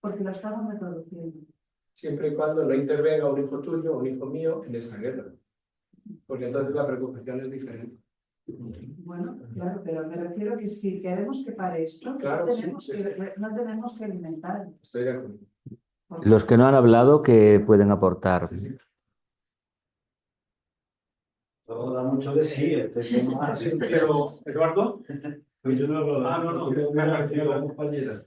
Porque lo estamos reproduciendo. Siempre y cuando no intervenga un hijo tuyo o un hijo mío en esa guerra. Porque entonces la preocupación es diferente. Bueno, claro, pero me refiero que si queremos que pare esto, Claro, no tenemos que alimentar. Estoy de acuerdo. Los que no han hablado, que pueden aportar. Todo da mucho de sí, este tema. Pero, Eduardo, Yo no hablo. me ha parecido la compañera.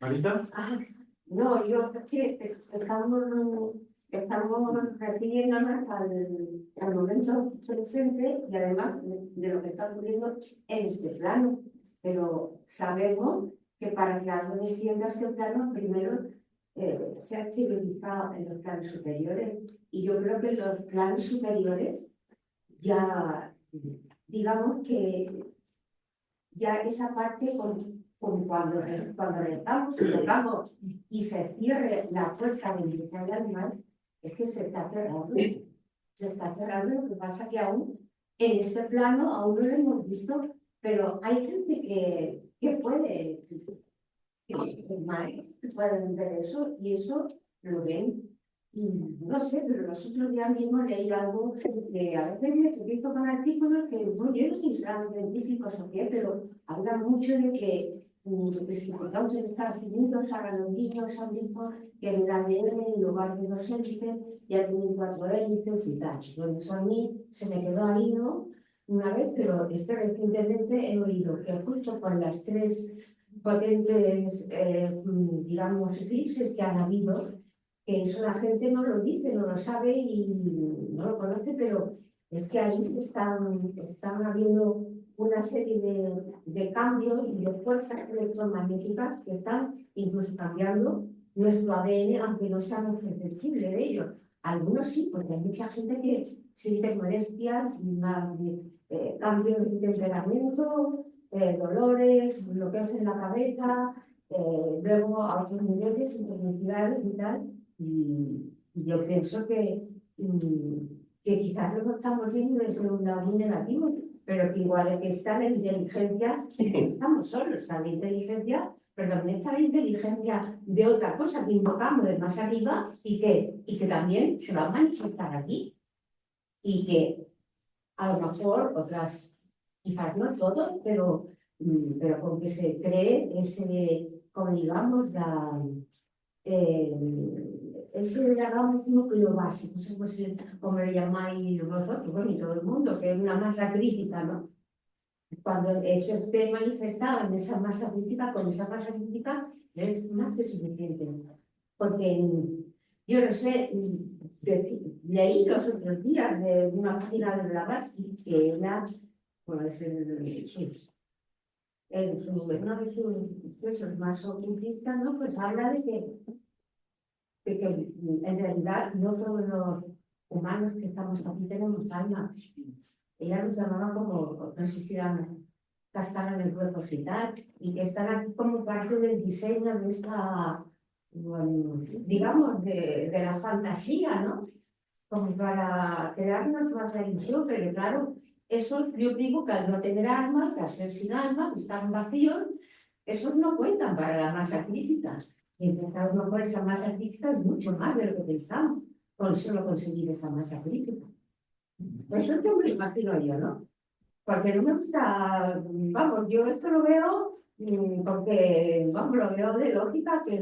Marita. No, yo sí, estamos refiriéndonos al momento presente y además de lo que está ocurriendo en este plano. Pero sabemos que para que algo descienda a este plano, primero se ha civilizado en los planos superiores. Y yo creo que en los planos superiores ya, digamos que ya esa parte cuando rezamos y tocamos y se cierre la puerta del mensaje animal, es que se está cerrando. Se está cerrando, lo que pasa es que aún en este plano aún no lo hemos visto, pero hay gente que puede, que pueden ver eso y eso lo ven. Y no sé, pero nosotros ya mismo leí algo que a veces me utilizo con artículos que, bueno, yo no sé si serán científicos o qué, pero hablan mucho de que si cortamos en Estados Unidos, ahora los niños han visto que en el ADN, en lugar de 2 hélices, ya tienen 4 hélices y tal. Bueno, eso a mí se me quedó ahí, ¿no? Una vez, pero es que recientemente he oído que justo con las 3 potentes, digamos, eclipses que han habido, que eso la gente no lo dice, no lo sabe y no lo conoce, pero es que ahí se están habiendo una serie de cambios y de fuerzas electromagnéticas que están incluso cambiando nuestro ADN, aunque no seamos perceptibles de ello. Algunos sí, porque hay mucha gente que siente molestias, cambios de temperamento, dolores, bloqueos en la cabeza, luego a otros niveles, intensidades y tal. Y yo pienso que quizás no lo estamos viendo desde un lado muy negativo, pero que igual que está la inteligencia, estamos solos, está la inteligencia perdón, esta inteligencia de otra cosa que invocamos de más arriba y que también se va a manifestar aquí. Y que a lo mejor otras, quizás no todos, pero con que se cree ese, como digamos, ese, digamos, núcleo básico, no sé pues, como le llamáis vosotros, bueno, y todo el mundo, que es una masa crítica, ¿no? Cuando eso esté manifestado en esa masa crítica, con esa masa crítica, es más que suficiente. Porque yo no sé, leí los otros días de una página de Blavatsky que era, bueno, es uno de sus textos más ocultistas, ¿no? Pues habla de que en realidad no todos los humanos que estamos aquí tenemos alma. Ella los llamaba como, no sé si eran cascaras del cuerpo y tal, y que están aquí como parte del diseño de esta, bueno, digamos, de la fantasía, ¿no? Como para crearnos más la ilusión, pero claro, esos, yo digo que al no tener alma, que al ser sin alma, que están vacíos, esos no cuentan para la masa crítica. Y intentar no por esa masa crítica es mucho más de lo que pensamos, con solo conseguir esa masa crítica. Eso es lo que me imagino yo, ¿no? Porque no me gusta, vamos, yo esto lo veo porque, vamos, lo veo de lógica, que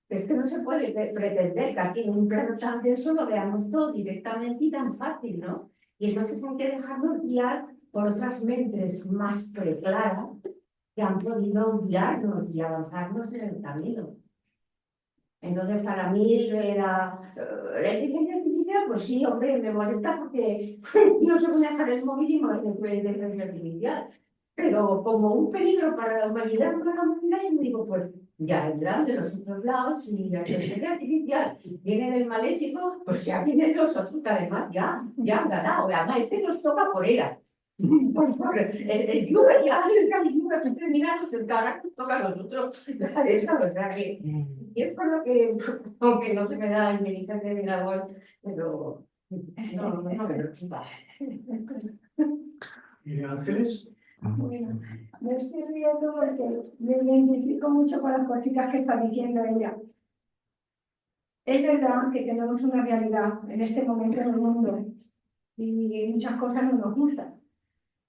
es que no se puede pretender que aquí en un plano tan denso lo veamos todo directamente y tan fácil, ¿no? Y entonces hay que dejarnos guiar por otras mentes más preclaras que han podido guiarnos y avanzarnos en el camino. Entonces, para mí, la inteligencia artificial, pues sí, hombre, me molesta porque no se puede dejar el móvil y no hay inteligencia artificial. Pero como un peligro para la humanidad, yo me digo, pues ya vendrán de los otros lados y la inteligencia artificial viene del maléfico, pues ya viene de los otros que además ya han ganado. Además, nos toca por era. El Yuga ya, el Yuga está terminando, el cara toca a los otros. Esa, o sea que. Y es por lo que, aunque no se me da la inteligencia de la voz, pero no me preocupa. Ángeles. Bueno, me estoy riendo porque me identifico mucho con las cositas que está diciendo ella. Es verdad que tenemos una realidad en este momento en el mundo y muchas cosas no nos gustan,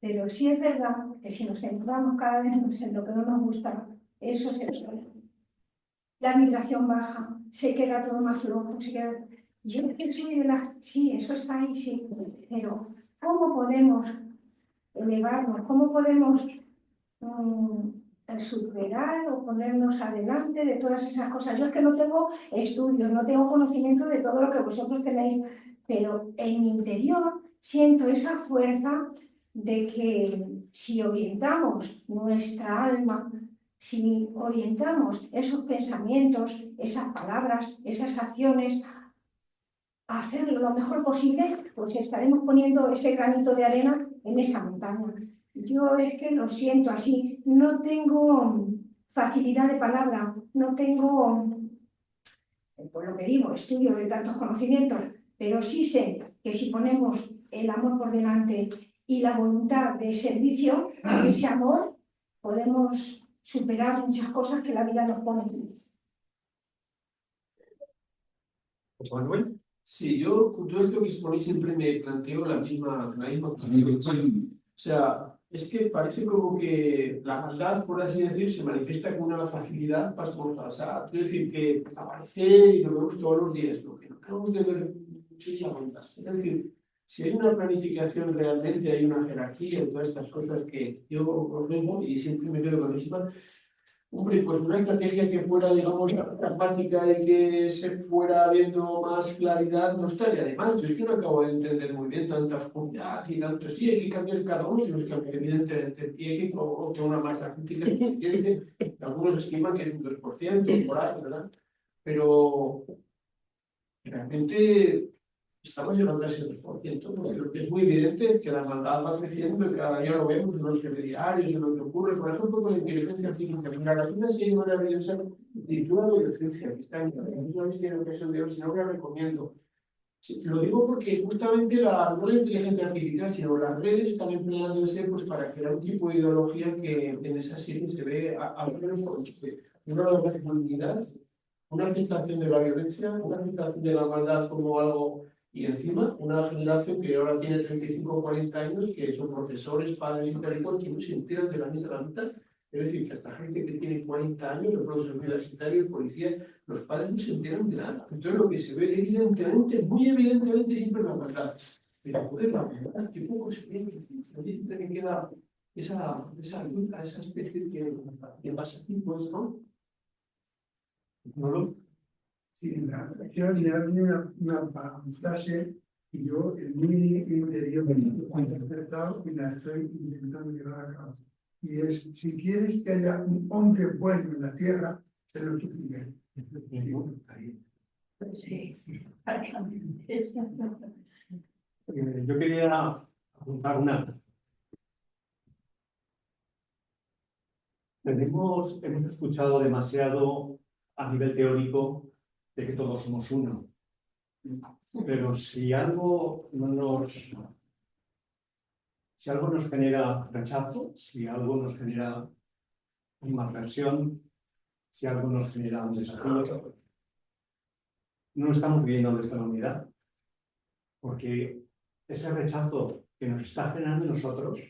pero sí es verdad que si nos centramos cada vez más en lo que no nos gusta, eso se puede. La migración baja, se queda todo más flojo, se queda... Yo que soy de las... Sí, eso está ahí, sí, pero ¿cómo podemos elevarnos? ¿Cómo podemos superar o ponernos adelante de todas esas cosas? Yo es que no tengo estudios, no tengo conocimiento de todo lo que vosotros tenéis, pero en mi interior siento esa fuerza de que si orientamos nuestra alma, si orientamos esos pensamientos, esas palabras, esas acciones a hacerlo lo mejor posible, pues estaremos poniendo ese granito de arena en esa montaña. Yo es que lo siento así, no tengo facilidad de palabra, no tengo, por lo que digo, estudio de tantos conocimientos, pero sí sé que si ponemos el amor por delante y la voluntad de servicio, ese amor, podemos superar muchas cosas que la vida nos pone. Manuel. Sí, yo con todo esto que exponéis siempre me planteo la misma cuestión. O sea, es que parece como que la maldad, por así decir, se manifiesta con una facilidad pasmosa. O sea, quiero decir que aparece y lo vemos todos los días. Lo que no acabamos de ver mucho es la maldad. Es decir, si hay una planificación realmente, hay una jerarquía en todas estas cosas que yo os veo y siempre me quedo con la misma. Hombre, pues una estrategia que fuera, digamos, pragmática y que se fuera viendo más claridad no estaría de más. Yo es que no acabo de entender muy bien tanta oscuridad y tanto. Sí, hay que cambiar cada uno de los cambios, evidentemente. Y hay que obtener una masa crítica suficiente. Algunos estiman que es un 2% por ahí, ¿verdad? Pero realmente estamos llegando a ese 2%, porque lo que es muy evidente es que la maldad va creciendo y cada día lo vemos en los telediarios, en lo que ocurre, por ejemplo, con la inteligencia artificial. Mira, la China sí hay una maravillosa literatura de adolescencia que está en la misma vez que en ocasión de hoy, si no la recomiendo. Sí, lo digo porque justamente no la inteligencia artificial, sino las redes están empleándose pues, para crear un tipo de ideología que en esa serie se ve al menos como dice, una responsabilidad, una aceptación de la violencia, una aceptación de la maldad como algo, y encima una generación que ahora tiene 35 o 40 años, que son profesores, padres y tal y cual, que no se enteran de la misa de la mitad. Es decir, que hasta gente que tiene 40 años, los profesores universitarios, policías, los padres no se enteran de nada. Entonces lo que se ve evidentemente, muy evidentemente, siempre es la maldad. Pero joder, la maldad, que poco se ve, siempre que queda esa lucha, esa especie de pasatipos, ¿no? ¿No? Sí, quiero mirar una frase y yo en mi interior la he acertado y la estoy intentando llevar a cabo. Y es, si quieres que haya un hombre bueno en la tierra, serlo tú primero. Yo quería apuntar una. Hemos escuchado demasiado a nivel teórico de que todos somos uno. Pero si algo nos genera rechazo, si algo nos genera una aversión, si algo nos genera un desafío, no estamos viendo dónde está la unidad. Porque ese rechazo que nos está generando en nosotros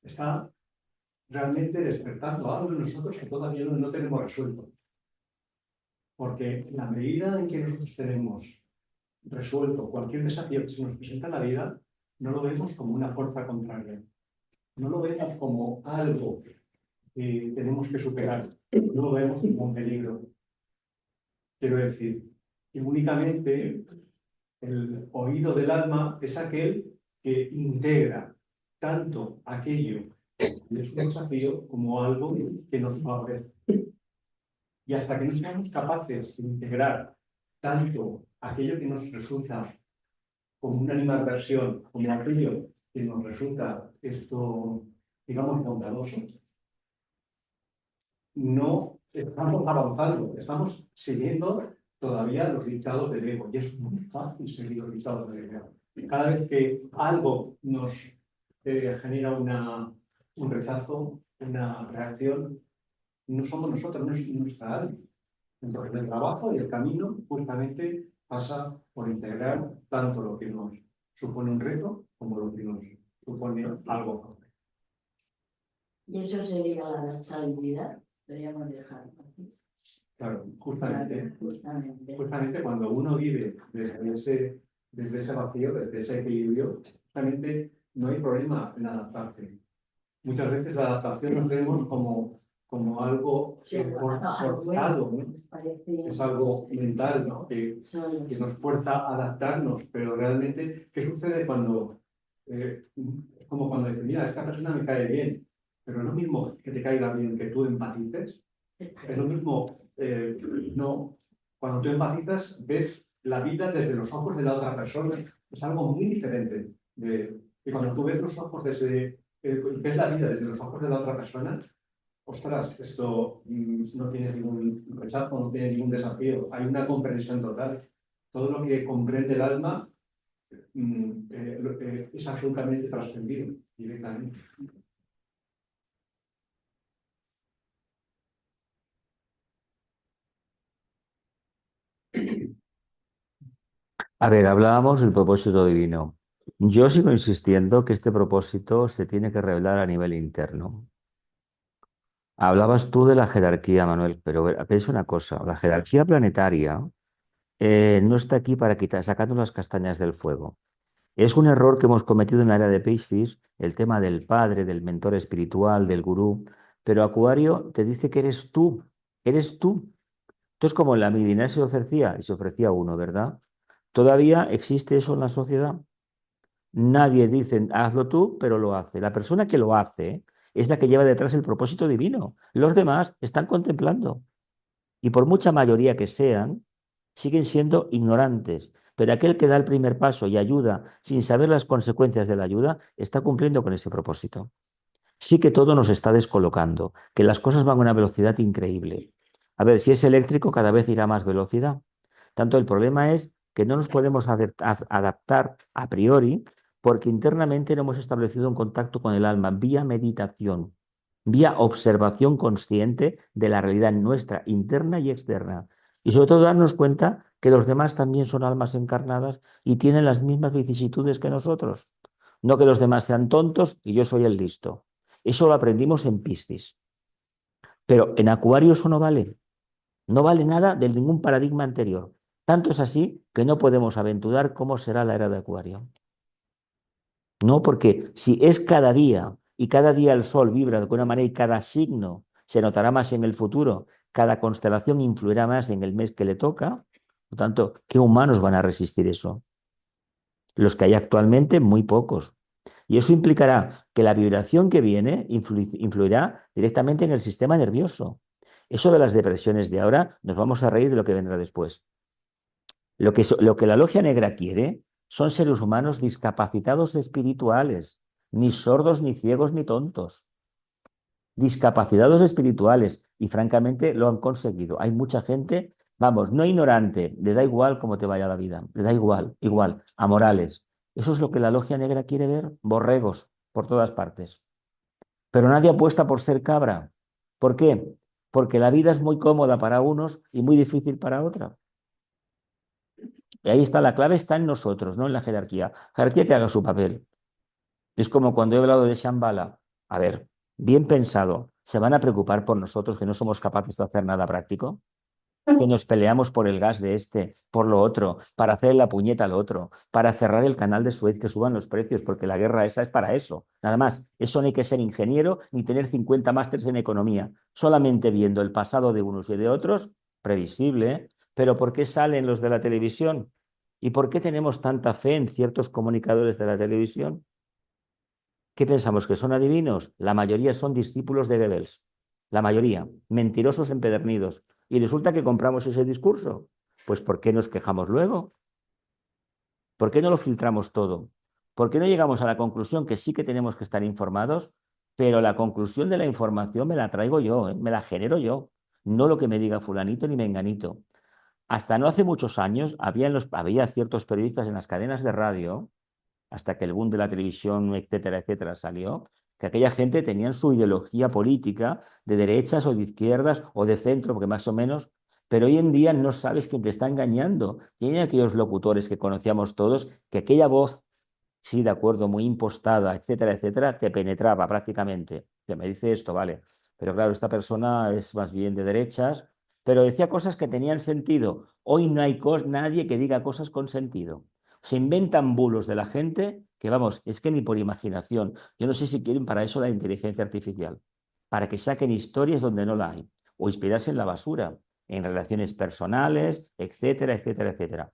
está realmente despertando algo en nosotros que todavía no tenemos resuelto. Porque en la medida en que nosotros tenemos resuelto cualquier desafío que se nos presenta en la vida, no lo vemos como una fuerza contraria. No lo vemos como algo que tenemos que superar. No lo vemos como un peligro. Quiero decir que únicamente el oído del alma es aquel que integra tanto aquello que es un desafío como algo que nos favorece. Y hasta que no seamos capaces de integrar tanto aquello que nos resulta como una animadversión, como aquello que nos resulta esto, digamos, bondadoso, no estamos avanzando, estamos siguiendo todavía los dictados del ego. Y es muy fácil seguir los dictados del ego. Cada vez que algo nos genera un rechazo, una reacción, no somos nosotros, no es nuestra alma. Entonces, el trabajo y el camino justamente pasa por integrar tanto lo que nos supone un reto como lo que nos supone algo. Y eso sería la adaptabilidad, deberíamos dejarlo aquí. Claro, justamente Justamente. cuando uno vive desde ese vacío, desde ese equilibrio, justamente no hay problema en adaptarse. Muchas veces la adaptación nos vemos como algo forzado, ¿no? Es algo mental, ¿no? que nos fuerza a adaptarnos, pero realmente, ¿qué sucede cuando, como cuando dices, mira, esta persona me cae bien, pero es lo mismo que te caiga bien que tú empatices? Es lo mismo, no, cuando tú empatizas, ves la vida desde los ojos de la otra persona. Es algo muy diferente. Y cuando tú ves los ojos ves la vida desde los ojos de la otra persona, ostras, esto no tiene ningún rechazo, no tiene ningún desafío. Hay una comprensión total. Todo lo que comprende el alma es absolutamente trascendido directamente. A ver, hablábamos del propósito divino. Yo sigo insistiendo que este propósito se tiene que revelar a nivel interno. Hablabas tú de la jerarquía, Manuel, pero piensa una cosa, la jerarquía planetaria no está aquí para sacarnos las castañas del fuego. Es un error que hemos cometido en la era de Piscis, el tema del padre, del mentor espiritual, del gurú, pero Acuario te dice que eres tú, eres tú. Entonces, como en la Midina se ofrecía, y se ofrecía uno, ¿verdad? Todavía existe eso en la sociedad. Nadie dice, hazlo tú, pero lo hace. La persona que lo hace es la que lleva detrás el propósito divino. Los demás están contemplando. Y por mucha mayoría que sean, siguen siendo ignorantes. Pero aquel que da el primer paso y ayuda sin saber las consecuencias de la ayuda, está cumpliendo con ese propósito. Sí que todo nos está descolocando, que las cosas van a una velocidad increíble. A ver, si es eléctrico, cada vez irá a más velocidad. Tanto el problema es que no nos podemos adaptar a priori porque internamente no hemos establecido un contacto con el alma vía meditación, vía observación consciente de la realidad nuestra, interna y externa. Y sobre todo darnos cuenta que los demás también son almas encarnadas y tienen las mismas vicisitudes que nosotros. No que los demás sean tontos y yo soy el listo. Eso lo aprendimos en Piscis. Pero en Acuario eso no vale. No vale nada de ningún paradigma anterior. Tanto es así que no podemos aventurar cómo será la era de Acuario. No, porque si es cada día y cada día el sol vibra de alguna manera y cada signo se notará más en el futuro, cada constelación influirá más en el mes que le toca, por lo tanto, ¿qué humanos van a resistir eso? Los que hay actualmente, muy pocos. Y eso implicará que la vibración que viene influirá directamente en el sistema nervioso. Eso de las depresiones de ahora, nos vamos a reír de lo que vendrá después. Lo que la logia negra quiere son seres humanos discapacitados espirituales, ni sordos, ni ciegos, ni tontos. Discapacitados espirituales, y francamente lo han conseguido. Hay mucha gente, vamos, no ignorante, le da igual cómo te vaya la vida, le da igual, amorales. Eso es lo que la logia negra quiere ver, borregos por todas partes. Pero nadie apuesta por ser cabra. ¿Por qué? Porque la vida es muy cómoda para unos y muy difícil para otros. Y ahí está, la clave está en nosotros, no en la jerarquía. Jerarquía que haga su papel. Es como cuando he hablado de Shambhala. A ver, bien pensado, ¿se van a preocupar por nosotros que no somos capaces de hacer nada práctico? Que nos peleamos por el gas de este, por lo otro, para hacer la puñeta al otro, para cerrar el canal de Suez, que suban los precios, porque la guerra esa es para eso. Nada más, eso no hay que ser ingeniero ni tener 50 másteres en economía. Solamente viendo el pasado de unos y de otros, previsible, ¿eh? Pero ¿por qué salen los de la televisión? ¿Y por qué tenemos tanta fe en ciertos comunicadores de la televisión? ¿Qué pensamos? ¿Que son adivinos? La mayoría son discípulos de Goebbels. La mayoría, mentirosos empedernidos. Y resulta que compramos ese discurso. Pues ¿por qué nos quejamos luego? ¿Por qué no lo filtramos todo? ¿Por qué no llegamos a la conclusión que sí que tenemos que estar informados, pero la conclusión de la información me la traigo yo, me la genero yo, no lo que me diga fulanito ni menganito? Hasta no hace muchos años había ciertos periodistas en las cadenas de radio, hasta que el boom de la televisión, etcétera, etcétera, salió, que aquella gente tenían su ideología política de derechas o de izquierdas o de centro, porque más o menos, pero hoy en día no sabes quién te está engañando. Y hay aquellos locutores que conocíamos todos, que aquella voz, sí, de acuerdo, muy impostada, etcétera, etcétera, te penetraba prácticamente. Que me dice esto, vale. Pero claro, esta persona es más bien de derechas, pero decía cosas que tenían sentido. Hoy no hay nadie que diga cosas con sentido. Se inventan bulos de la gente que, vamos, es que ni por imaginación. Yo no sé si quieren para eso la inteligencia artificial, para que saquen historias donde no la hay, o inspirarse en la basura, en relaciones personales, etcétera, etcétera, etcétera.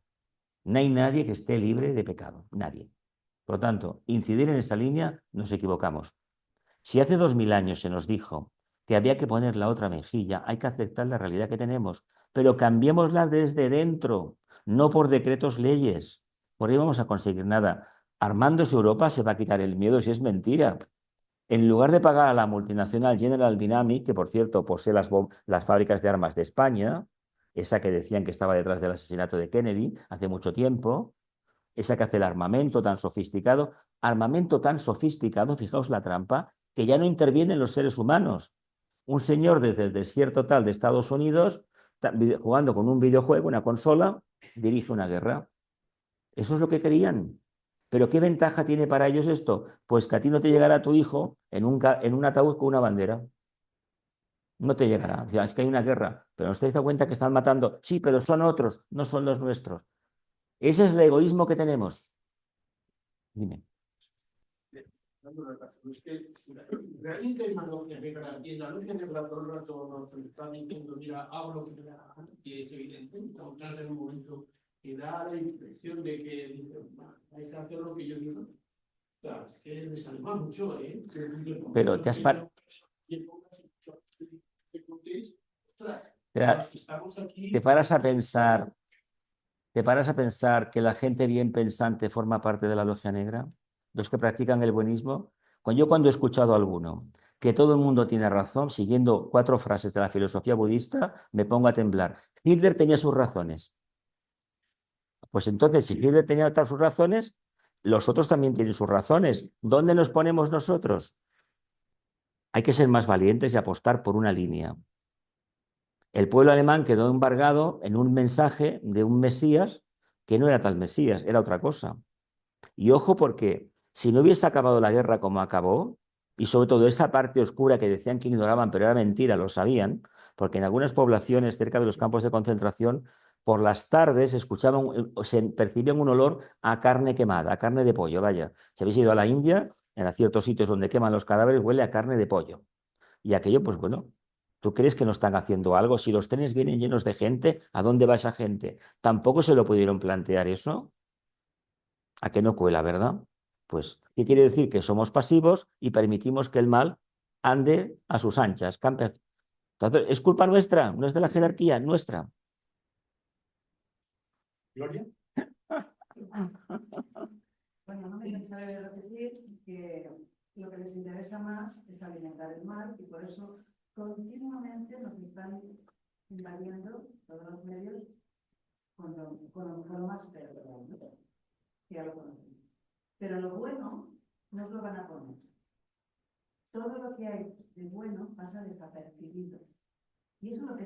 No hay nadie que esté libre de pecado, nadie. Por lo tanto, incidir en esa línea nos equivocamos. Si hace 2000 años se nos dijo que había que poner la otra mejilla, hay que aceptar la realidad que tenemos, pero cambiémosla desde dentro, no por decretos leyes. Por ahí vamos a conseguir nada. Armándose Europa se va a quitar el miedo si es mentira. En lugar de pagar a la multinacional General Dynamics, que por cierto posee las fábricas de armas de España, esa que decían que estaba detrás del asesinato de Kennedy hace mucho tiempo, esa que hace el armamento tan sofisticado, fijaos la trampa, que ya no intervienen los seres humanos. Un señor desde el desierto tal de Estados Unidos, jugando con un videojuego, una consola, dirige una guerra. Eso es lo que querían. ¿Pero qué ventaja tiene para ellos esto? Pues que a ti no te llegará tu hijo en un ataúd con una bandera. No te llegará. O sea, es que hay una guerra. Pero ¿no os dais cuenta que están matando? Sí, pero son otros, no son los nuestros. Ese es el egoísmo que tenemos. Dime. Es que realmente hay una logia negra y en la logia negra todo el rato nos están diciendo, mira, hago lo que me da la gana, y es evidente, estamos en un momento que da la impresión de que vais a hacer lo que yo digo. O sea, es que les anima mucho, ¿eh? Pero te has parado. Te paras a pensar. ¿Te paras a pensar que la gente bien pensante forma parte de la logia negra? Los que practican el buenismo. Cuando he escuchado a alguno que todo el mundo tiene razón, siguiendo 4 frases de la filosofía budista, me pongo a temblar. Hitler tenía sus razones. Pues entonces, si Hitler tenía todas sus razones, los otros también tienen sus razones. ¿Dónde nos ponemos nosotros? Hay que ser más valientes y apostar por una línea. El pueblo alemán quedó embargado en un mensaje de un Mesías que no era tal Mesías, era otra cosa. Y ojo porque si no hubiese acabado la guerra como acabó, y sobre todo esa parte oscura que decían que ignoraban, pero era mentira, lo sabían, porque en algunas poblaciones cerca de los campos de concentración, por las tardes escuchaban, se percibían un olor a carne quemada, a carne de pollo, vaya. Si habéis ido a la India, en ciertos sitios donde queman los cadáveres, huele a carne de pollo. Y aquello, pues bueno, ¿tú crees que no están haciendo algo? Si los trenes vienen llenos de gente, ¿a dónde va esa gente? Tampoco se lo pudieron plantear eso. ¿A qué no cuela, verdad? Pues, ¿qué quiere decir? Que somos pasivos y permitimos que el mal ande a sus anchas. Entonces, ¿es culpa nuestra? ¿No es de la jerarquía? Nuestra. Gloria. Bueno, no me cansaré de repetir que lo que les interesa más es alimentar el mal y por eso continuamente nos están invadiendo todos los medios con lo mejor más feo, ¿no? Que ya lo conocemos. Pero lo bueno nos lo van a poner. Todo lo que hay de bueno pasa desapercibido. Y eso es lo que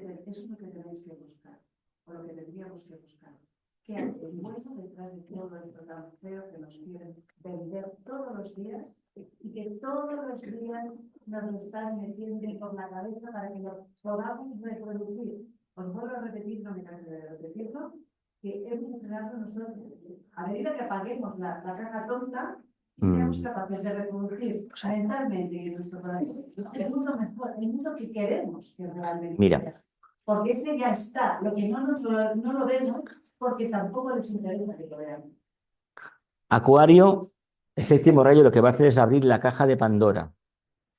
tenéis que buscar, o lo que tendríamos que buscar. Que hay de bueno detrás de todo esto tan feo que nos quieren vender todos los días y que todos los días nos lo están metiendo por la cabeza para que lo podamos reproducir. Os vuelvo a repetir, no me canso de repetirlo, que hemos creado nosotros. A medida que apaguemos la caja tonta, y seamos capaces de reproducir mentalmente y en nuestro corazón el mundo mejor, el mundo que queremos que realmente Mira. sea. Porque ese ya está, lo que no lo vemos porque tampoco les interesa que lo vean. Acuario, el séptimo rayo lo que va a hacer es abrir la caja de Pandora.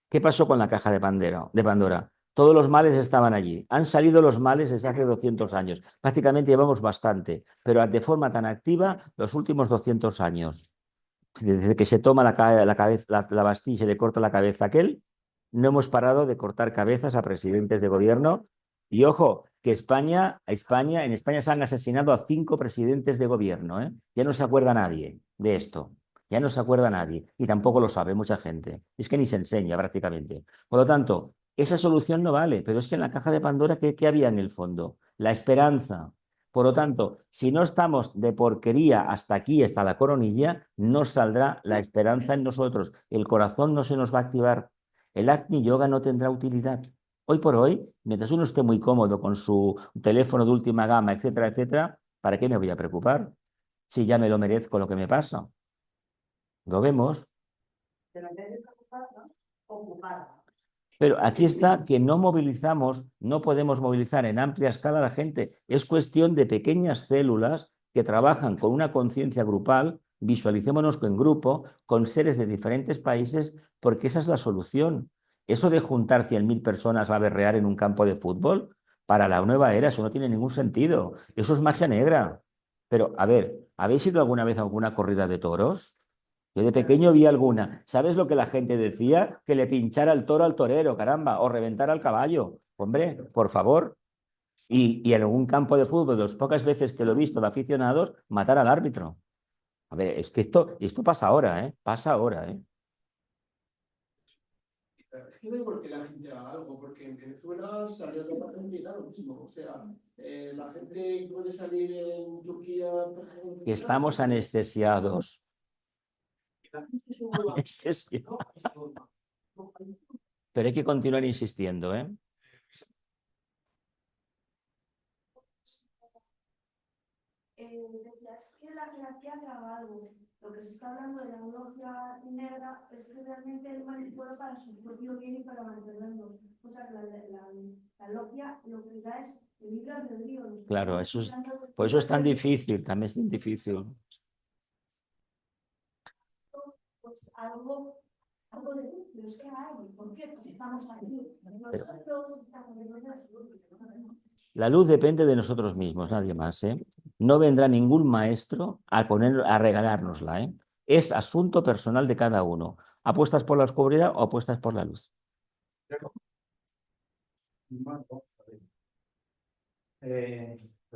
¿Qué pasó con la caja de Pandora? Todos los males estaban allí. Han salido los males desde hace 200 años. Prácticamente llevamos bastante, pero de forma tan activa los últimos 200 años. Desde que se toma la Bastilla y se le corta la cabeza a aquel, no hemos parado de cortar cabezas a presidentes de gobierno. Y ojo, que en España se han asesinado a 5 presidentes de gobierno, ¿eh? Ya no se acuerda nadie de esto. Ya no se acuerda nadie. Y tampoco lo sabe mucha gente. Es que ni se enseña prácticamente. Por lo tanto, esa solución no vale. Pero es que en la caja de Pandora, ¿qué había en el fondo? La esperanza. Por lo tanto, si no estamos de porquería hasta aquí, hasta la coronilla, no saldrá la esperanza en nosotros. El corazón no se nos va a activar. El Agni Yoga no tendrá utilidad. Hoy por hoy, mientras uno esté muy cómodo con su teléfono de última gama, etcétera, etcétera, ¿para qué me voy a preocupar? Si ya me lo merezco lo que me pasa. Lo vemos. Pero en vez de preocuparnos, ocuparnos. Pero aquí está que no movilizamos, no podemos movilizar en amplia escala a la gente. Es cuestión de pequeñas células que trabajan con una conciencia grupal, visualicémonos en grupo, con seres de diferentes países, porque esa es la solución. Eso de juntar 100.000 personas a berrear en un campo de fútbol, para la nueva era, eso no tiene ningún sentido. Eso es magia negra. Pero, a ver, ¿habéis ido alguna vez a alguna corrida de toros? Yo de pequeño vi alguna. ¿Sabes lo que la gente decía? Que le pinchara el toro al torero, caramba, o reventara al caballo. Hombre, por favor. Y en algún campo de fútbol, las pocas veces que lo he visto de aficionados, matar al árbitro. A ver, es que esto pasa ahora, ¿eh? Pasa ahora, ¿eh? Es que da igual que la gente haga algo, porque en Venezuela salió toda la gente y da lo mismo. O sea, la gente puede salir en Turquía. Que estamos anestesiados. Anestesiados. Pero hay que continuar insistiendo, ¿eh? Decías que la jerarquía traga algo. Lo que se está hablando de la logia negra es que realmente él manipula para su propio bien y para mantenerlo. O sea, la logia lo que da es el libre albedrío. Claro, por eso es tan difícil, también es tan difícil. Pues algo de luz, pero es que hay. ¿Por qué? Porque estamos aquí. La luz depende de nosotros mismos, nadie más, ¿eh? No vendrá ningún maestro a regalárnosla, ¿eh? Es asunto personal de cada uno. ¿Apuestas por la oscuridad o apuestas por la luz?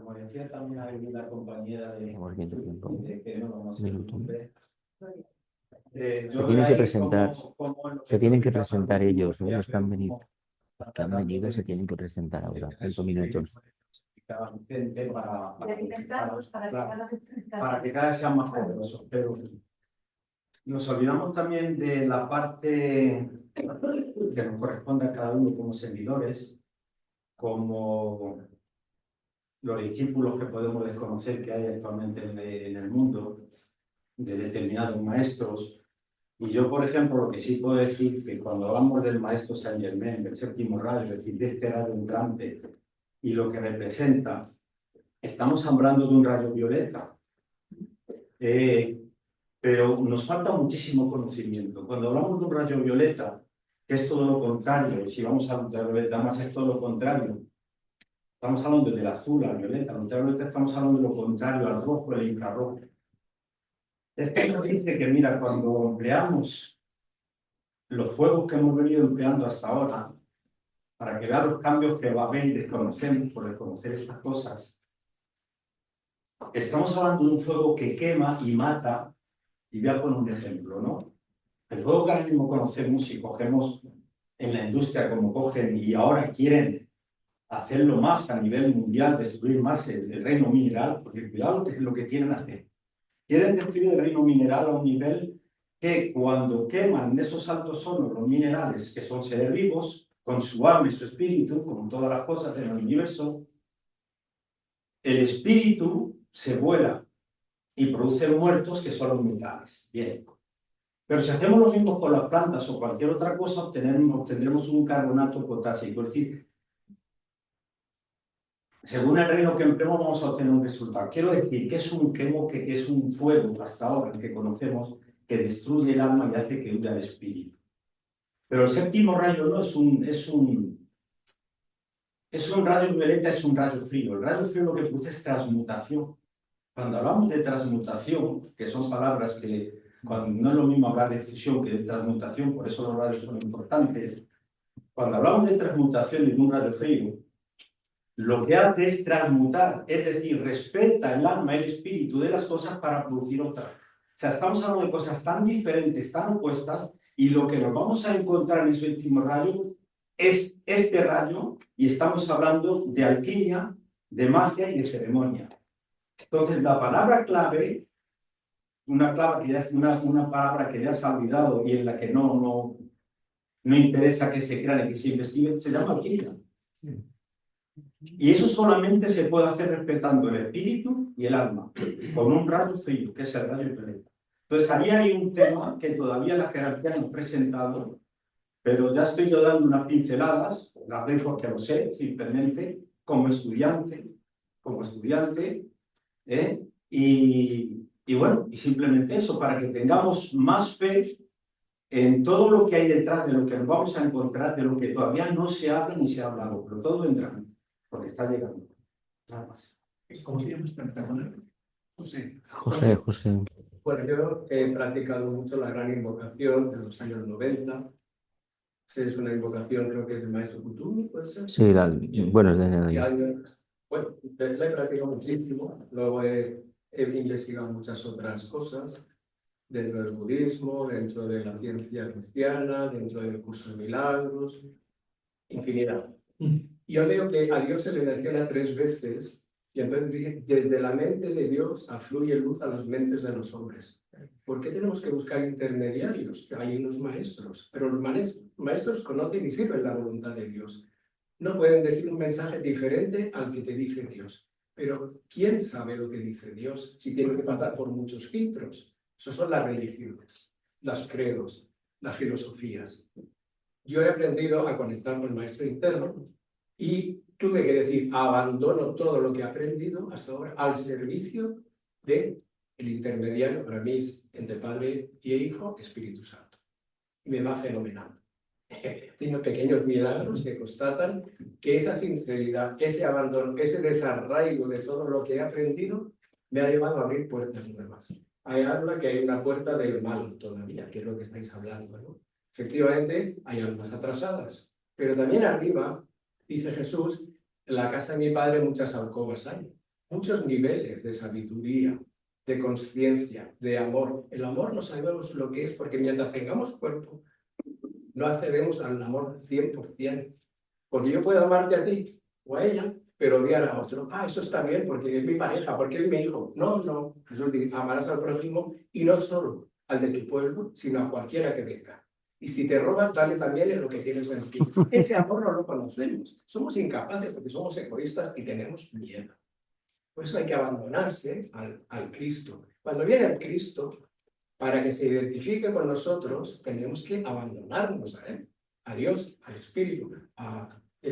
como decía también hay una compañera Estamos viendo tiempo. de que no sé Minuto. el nombre. Se Yo tienen veo que ahí presentar, se tienen que pasa presentar mucho, ellos, porque no están como venidos, que han venido, se tienen que presentar ahora, 5 minutos. Vicente De alimentarlos para que cada vez para que cada vez sean más poderosos. Pero nos olvidamos también de la parte que nos corresponde a cada uno como seguidores, como los discípulos que podemos desconocer que hay actualmente en el mundo, de determinados maestros. Y yo, por ejemplo, lo que sí puedo decir que cuando hablamos del maestro Saint Germain, del séptimo rayo, es decir, de este rayo entrante y lo que representa, estamos hablando de un rayo violeta. Pero nos falta muchísimo conocimiento. Cuando hablamos de un rayo violeta, que es todo lo contrario, y si vamos a ultravioleta más es todo lo contrario, estamos hablando del azul al violeta, al ultravioleta estamos hablando de lo contrario, al rojo, al infrarrojo. Es que nos dice que, mira, cuando empleamos los fuegos que hemos venido empleando hasta ahora, para que vean los cambios que va a haber y desconocemos por desconocer estas cosas, estamos hablando de un fuego que quema y mata, y voy a poner un ejemplo, ¿no? El fuego que ahora mismo conocemos y cogemos en la industria como cogen y ahora quieren hacerlo más a nivel mundial, destruir más el reino mineral, porque cuidado que es lo que quieren hacer. Quieren destruir el reino mineral a un nivel que cuando queman en esos altos hornos los minerales, que son seres vivos, con su alma y su espíritu, como todas las cosas del universo, el espíritu se vuela y produce muertos que son los metales. Bien. Pero si hacemos lo mismo con las plantas o cualquier otra cosa, obtendremos un carbonato potásico. Es decir, según el reino que empleemos, vamos a obtener un resultado. Quiero decir que es un quemo, que es un fuego, hasta ahora, el que conocemos, que destruye el alma y hace que huya el espíritu. Pero el séptimo rayo no es un rayo violeta, es un rayo frío. El rayo frío lo que produce es transmutación. Cuando hablamos de transmutación, que son palabras que no es lo mismo hablar de fusión que de transmutación, por eso los rayos son importantes. Cuando hablamos de transmutación y de un rayo frío, lo que hace es transmutar, es decir, respeta el alma y el espíritu de las cosas para producir otra. O sea, estamos hablando de cosas tan diferentes, tan opuestas, y lo que nos vamos a encontrar en ese último rayo es este rayo, y estamos hablando de alquimia, de magia y de ceremonia. Entonces, la palabra clave, una palabra que ya se ha olvidado y en la que no interesa que se crean y que se investiguen, se llama alquimia. Y eso solamente se puede hacer respetando el espíritu y el alma, con un rayo frío, que es el rayo violeta. Entonces, ahí hay un tema que todavía la jerarquía no ha presentado, pero ya estoy yo dando unas pinceladas, las doy porque lo sé, simplemente, como estudiante, y bueno, y simplemente eso, para que tengamos más fe en todo lo que hay detrás de lo que nos vamos a encontrar, de lo que todavía no se habla ni se ha hablado, pero todo vendrá, porque está llegando. Nada más. ¿Cómo te llamas para poner? José. Bueno, yo he practicado mucho la gran invocación en los años 90. Es una invocación, creo que es del maestro Kutumi, ¿puede ser? Sí, bueno, es de Y años, bueno, la he practicado muchísimo. Luego he investigado muchas otras cosas dentro del budismo, dentro de la ciencia cristiana, dentro del curso de milagros, infinidad. Yo veo que a Dios se le menciona 3 veces y entonces desde la mente de Dios afluye luz a las mentes de los hombres. ¿Por qué tenemos que buscar intermediarios? Hay unos maestros, pero los maestros conocen y sirven la voluntad de Dios. No pueden decir un mensaje diferente al que te dice Dios. Pero ¿quién sabe lo que dice Dios si tiene que pasar por muchos filtros? Esas son las religiones, los credos, las filosofías. Yo he aprendido a conectar con el maestro interno y tuve que decir, abandono todo lo que he aprendido hasta ahora al servicio del intermediario, para mí es entre Padre y Hijo, Espíritu Santo. Y me va fenomenal. Tengo pequeños milagros que constatan que esa sinceridad, ese abandono, ese desarraigo de todo lo que he aprendido me ha llevado a abrir puertas nuevas. Hay habla que hay una puerta del mal todavía, que es lo que estáis hablando, ¿no? Efectivamente, hay almas atrasadas, pero también arriba, dice Jesús, en la casa de mi padre muchas alcobas hay. muchos niveles de sabiduría, de conciencia, de amor. El amor no sabemos lo que es, porque mientras tengamos cuerpo, no accedemos al amor 100%. Porque yo puedo amarte a ti o a ella, pero odiar a otro. Ah, eso está bien, porque es mi pareja, porque es mi hijo. No, no. Jesús dice, amarás al prójimo y no solo al de tu pueblo, sino a cualquiera que venga. Y si te roban, dale también en lo que tienes en ti. Ese amor no lo conocemos. Somos incapaces porque somos egoístas y tenemos miedo. Por eso hay que abandonarse al Cristo. Cuando viene el Cristo, para que se identifique con nosotros, tenemos que abandonarnos a Él, a Dios, al Espíritu.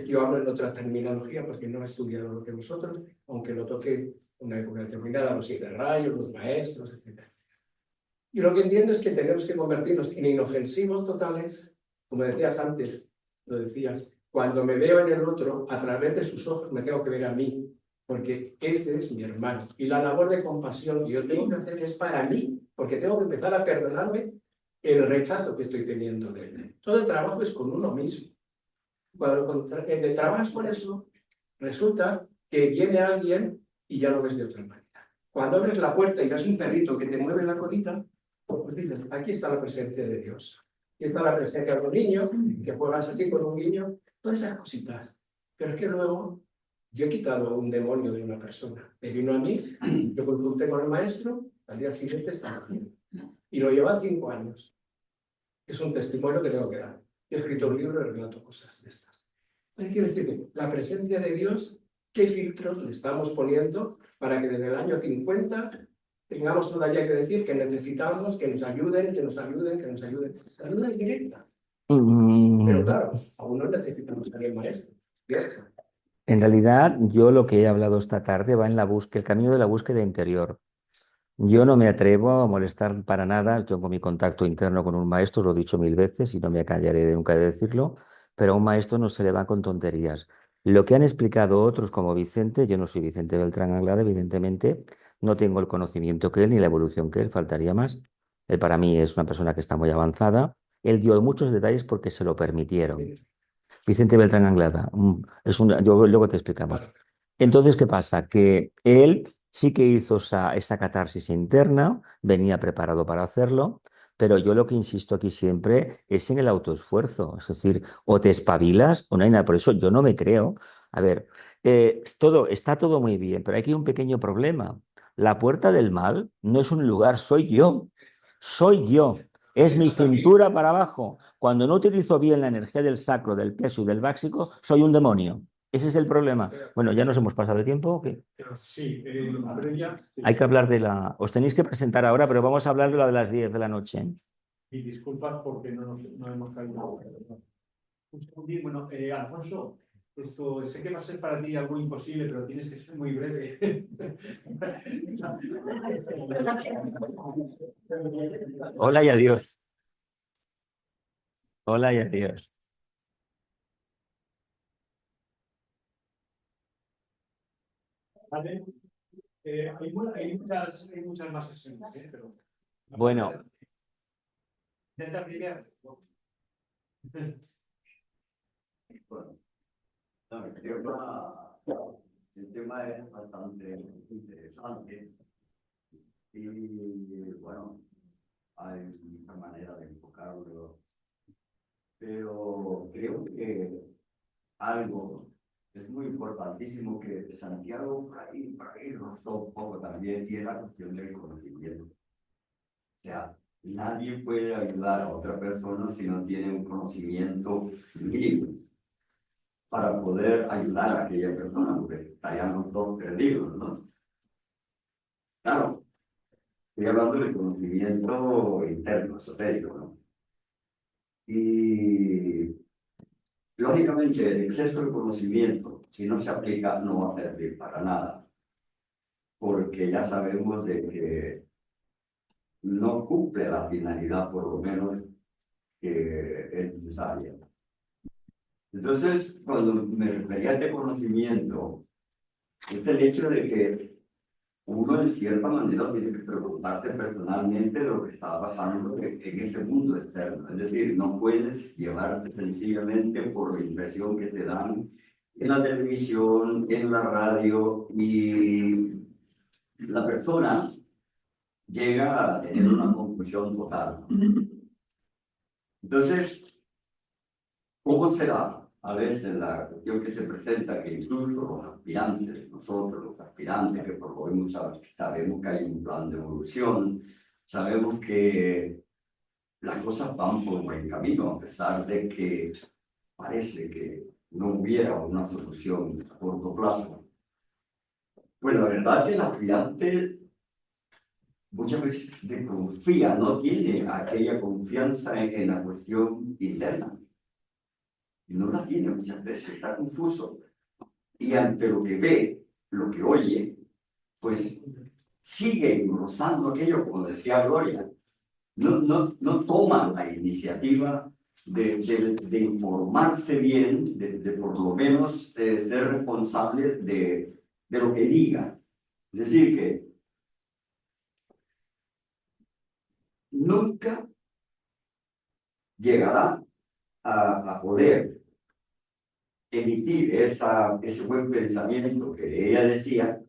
Yo hablo en otra terminología porque no he estudiado lo que vosotros, aunque lo toque una época determinada, los rayos, los maestros, etc. Y lo que entiendo es que tenemos que convertirnos en inofensivos totales, como decías antes, lo decías, cuando me veo en el otro, a través de sus ojos me tengo que ver a mí, porque ese es mi hermano. Y la labor de compasión que yo tengo que hacer es para mí, porque tengo que empezar a perdonarme el rechazo que estoy teniendo de él. Todo el trabajo es con uno mismo. Cuando trabajas con eso, resulta que viene alguien y ya lo ves de otra manera. Cuando abres la puerta y ves un perrito que te mueve la colita, pues dices, aquí está la presencia de Dios. Aquí está la presencia de un niño, que juegas así con un niño, todas esas cositas. Pero es que luego yo he quitado un demonio de una persona. Me vino a mí, yo consulté con el maestro, al día siguiente estaba bien. Y lo lleva 5 años. Es un testimonio que tengo que dar. He escrito un libro y relato cosas de estas. Entonces, quiero decir que la presencia de Dios, ¿qué filtros le estamos poniendo para que desde el año 50 tengamos todavía que decir que necesitamos que nos ayuden, que nos ayuden, que nos ayuden? La ayuda es directa. Pero claro, aún no necesitamos también maestros. En realidad, yo lo que he hablado esta tarde va en la búsqueda, el camino de la búsqueda interior. Yo no me atrevo a molestar para nada, tengo mi contacto interno con un maestro, lo he dicho 1000 veces y no me callaré nunca de decirlo, pero a un maestro no se le va con tonterías. Lo que han explicado otros como Vicente, yo no soy Vicente Beltrán Anglada, evidentemente, no tengo el conocimiento que él ni la evolución que él, faltaría más. Él para mí es una persona que está muy avanzada. Él dio muchos detalles porque se lo permitieron. Vicente Beltrán Anglada, luego te explicamos. Entonces, ¿qué pasa? Que él sí que hizo esa catarsis interna, venía preparado para hacerlo, pero yo lo que insisto aquí siempre es en el autoesfuerzo. Es decir, o te espabilas o no hay nada. Por eso yo no me creo. A ver, está todo muy bien, pero aquí hay un pequeño problema. La puerta del mal no es un lugar, soy yo. Soy yo. Es mi cintura para abajo. Cuando no utilizo bien la energía del sacro, del peso y del báxico, soy un demonio. Ese es el problema. Bueno, ya nos hemos pasado de tiempo. ¿O qué? Sí, previa. Sí. Hay que hablar de la... Os tenéis que presentar ahora, pero vamos a hablar de la de las 10 de la noche. Y disculpas porque no hemos caído. Un segundín. Bueno, Alfonso, esto sé que va a ser para ti algo imposible, pero tienes que ser muy breve. Hola y adiós. Hola y adiós. ¿Vale? Hay muchas más sesiones, pero... Bueno. Intenta primero. El tema es bastante interesante y bueno, hay muchas maneras de enfocarlo, pero creo que algo es muy importantísimo que Santiago por ahí rozó un poco también, y es la cuestión del conocimiento. O sea, nadie puede ayudar a otra persona si no tiene un conocimiento mínimo para poder ayudar a aquella persona, porque estaríamos todos perdidos, ¿no? Claro, estoy hablando del conocimiento interno, esotérico, ¿no? Y lógicamente el exceso de conocimiento, si no se aplica, no va a servir para nada, porque ya sabemos de que no cumple la finalidad, por lo menos, que es necesaria. Entonces, cuando me refería a este conocimiento, es el hecho de que uno, de cierta manera, tiene que preocuparse personalmente de lo que está pasando en ese mundo externo. Es decir, no puedes llevarte sencillamente por la impresión que te dan en la televisión, en la radio, y la persona llega a tener una conclusión total. Entonces, ¿cómo será a veces la cuestión que se presenta, que incluso los aspirantes, nosotros los aspirantes, que por lo menos sabemos que hay un plan de evolución, sabemos que las cosas van por buen camino, a pesar de que parece que no hubiera una solución a corto plazo? Pues la verdad que el aspirante muchas veces desconfía, no tiene aquella confianza en la cuestión interna. Y no la tiene muchas veces, está confuso. Y ante lo que ve, lo que oye, pues sigue engrosando aquello, como decía Gloria. No toman la iniciativa de informarse bien, de por lo menos ser responsables de lo que diga. Es decir, que nunca llegará a poder emitir ese buen pensamiento que ella decía,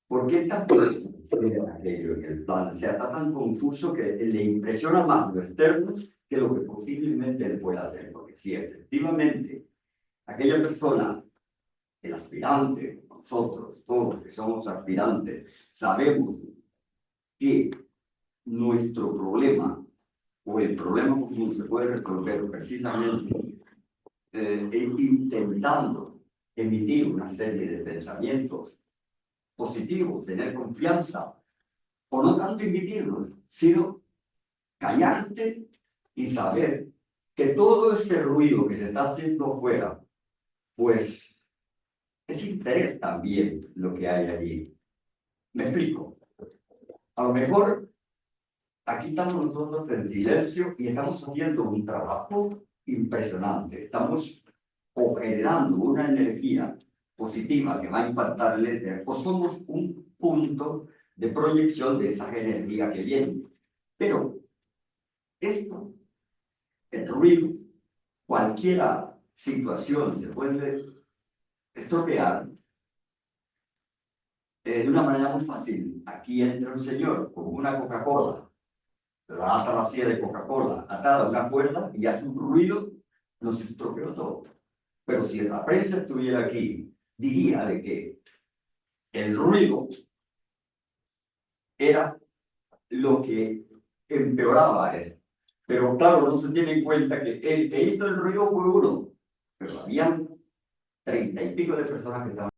porque está aquello en el plan, o sea, está tan confuso que le impresiona más lo externo que lo que posiblemente él pueda hacer, porque si efectivamente aquella persona, el aspirante, nosotros, todos que somos aspirantes, sabemos que nuestro problema o el problema común se puede resolver precisamente intentando emitir una serie de pensamientos positivos, tener confianza, o no tanto emitirlos, sino callarte y saber que todo ese ruido que se está haciendo fuera, pues es interés también lo que hay allí. ¿Me explico? A lo mejor aquí estamos nosotros en silencio y estamos haciendo un trabajo impresionante. Estamos generando una energía positiva que va a impactar el éter, o somos un punto de proyección de esa energía que viene. Pero esto, el ruido, cualquier situación se puede estropear de una manera muy fácil. Aquí entra un señor con una Coca-Cola, la ata vacía de Coca-Cola, atada a una cuerda y hace un ruido, nos estropeó todo. Pero si la prensa estuviera aquí, diría de que el ruido era lo que empeoraba eso. Pero claro, no se tiene en cuenta que el que hizo el ruido fue uno, pero habían 30 y pico de personas que estaban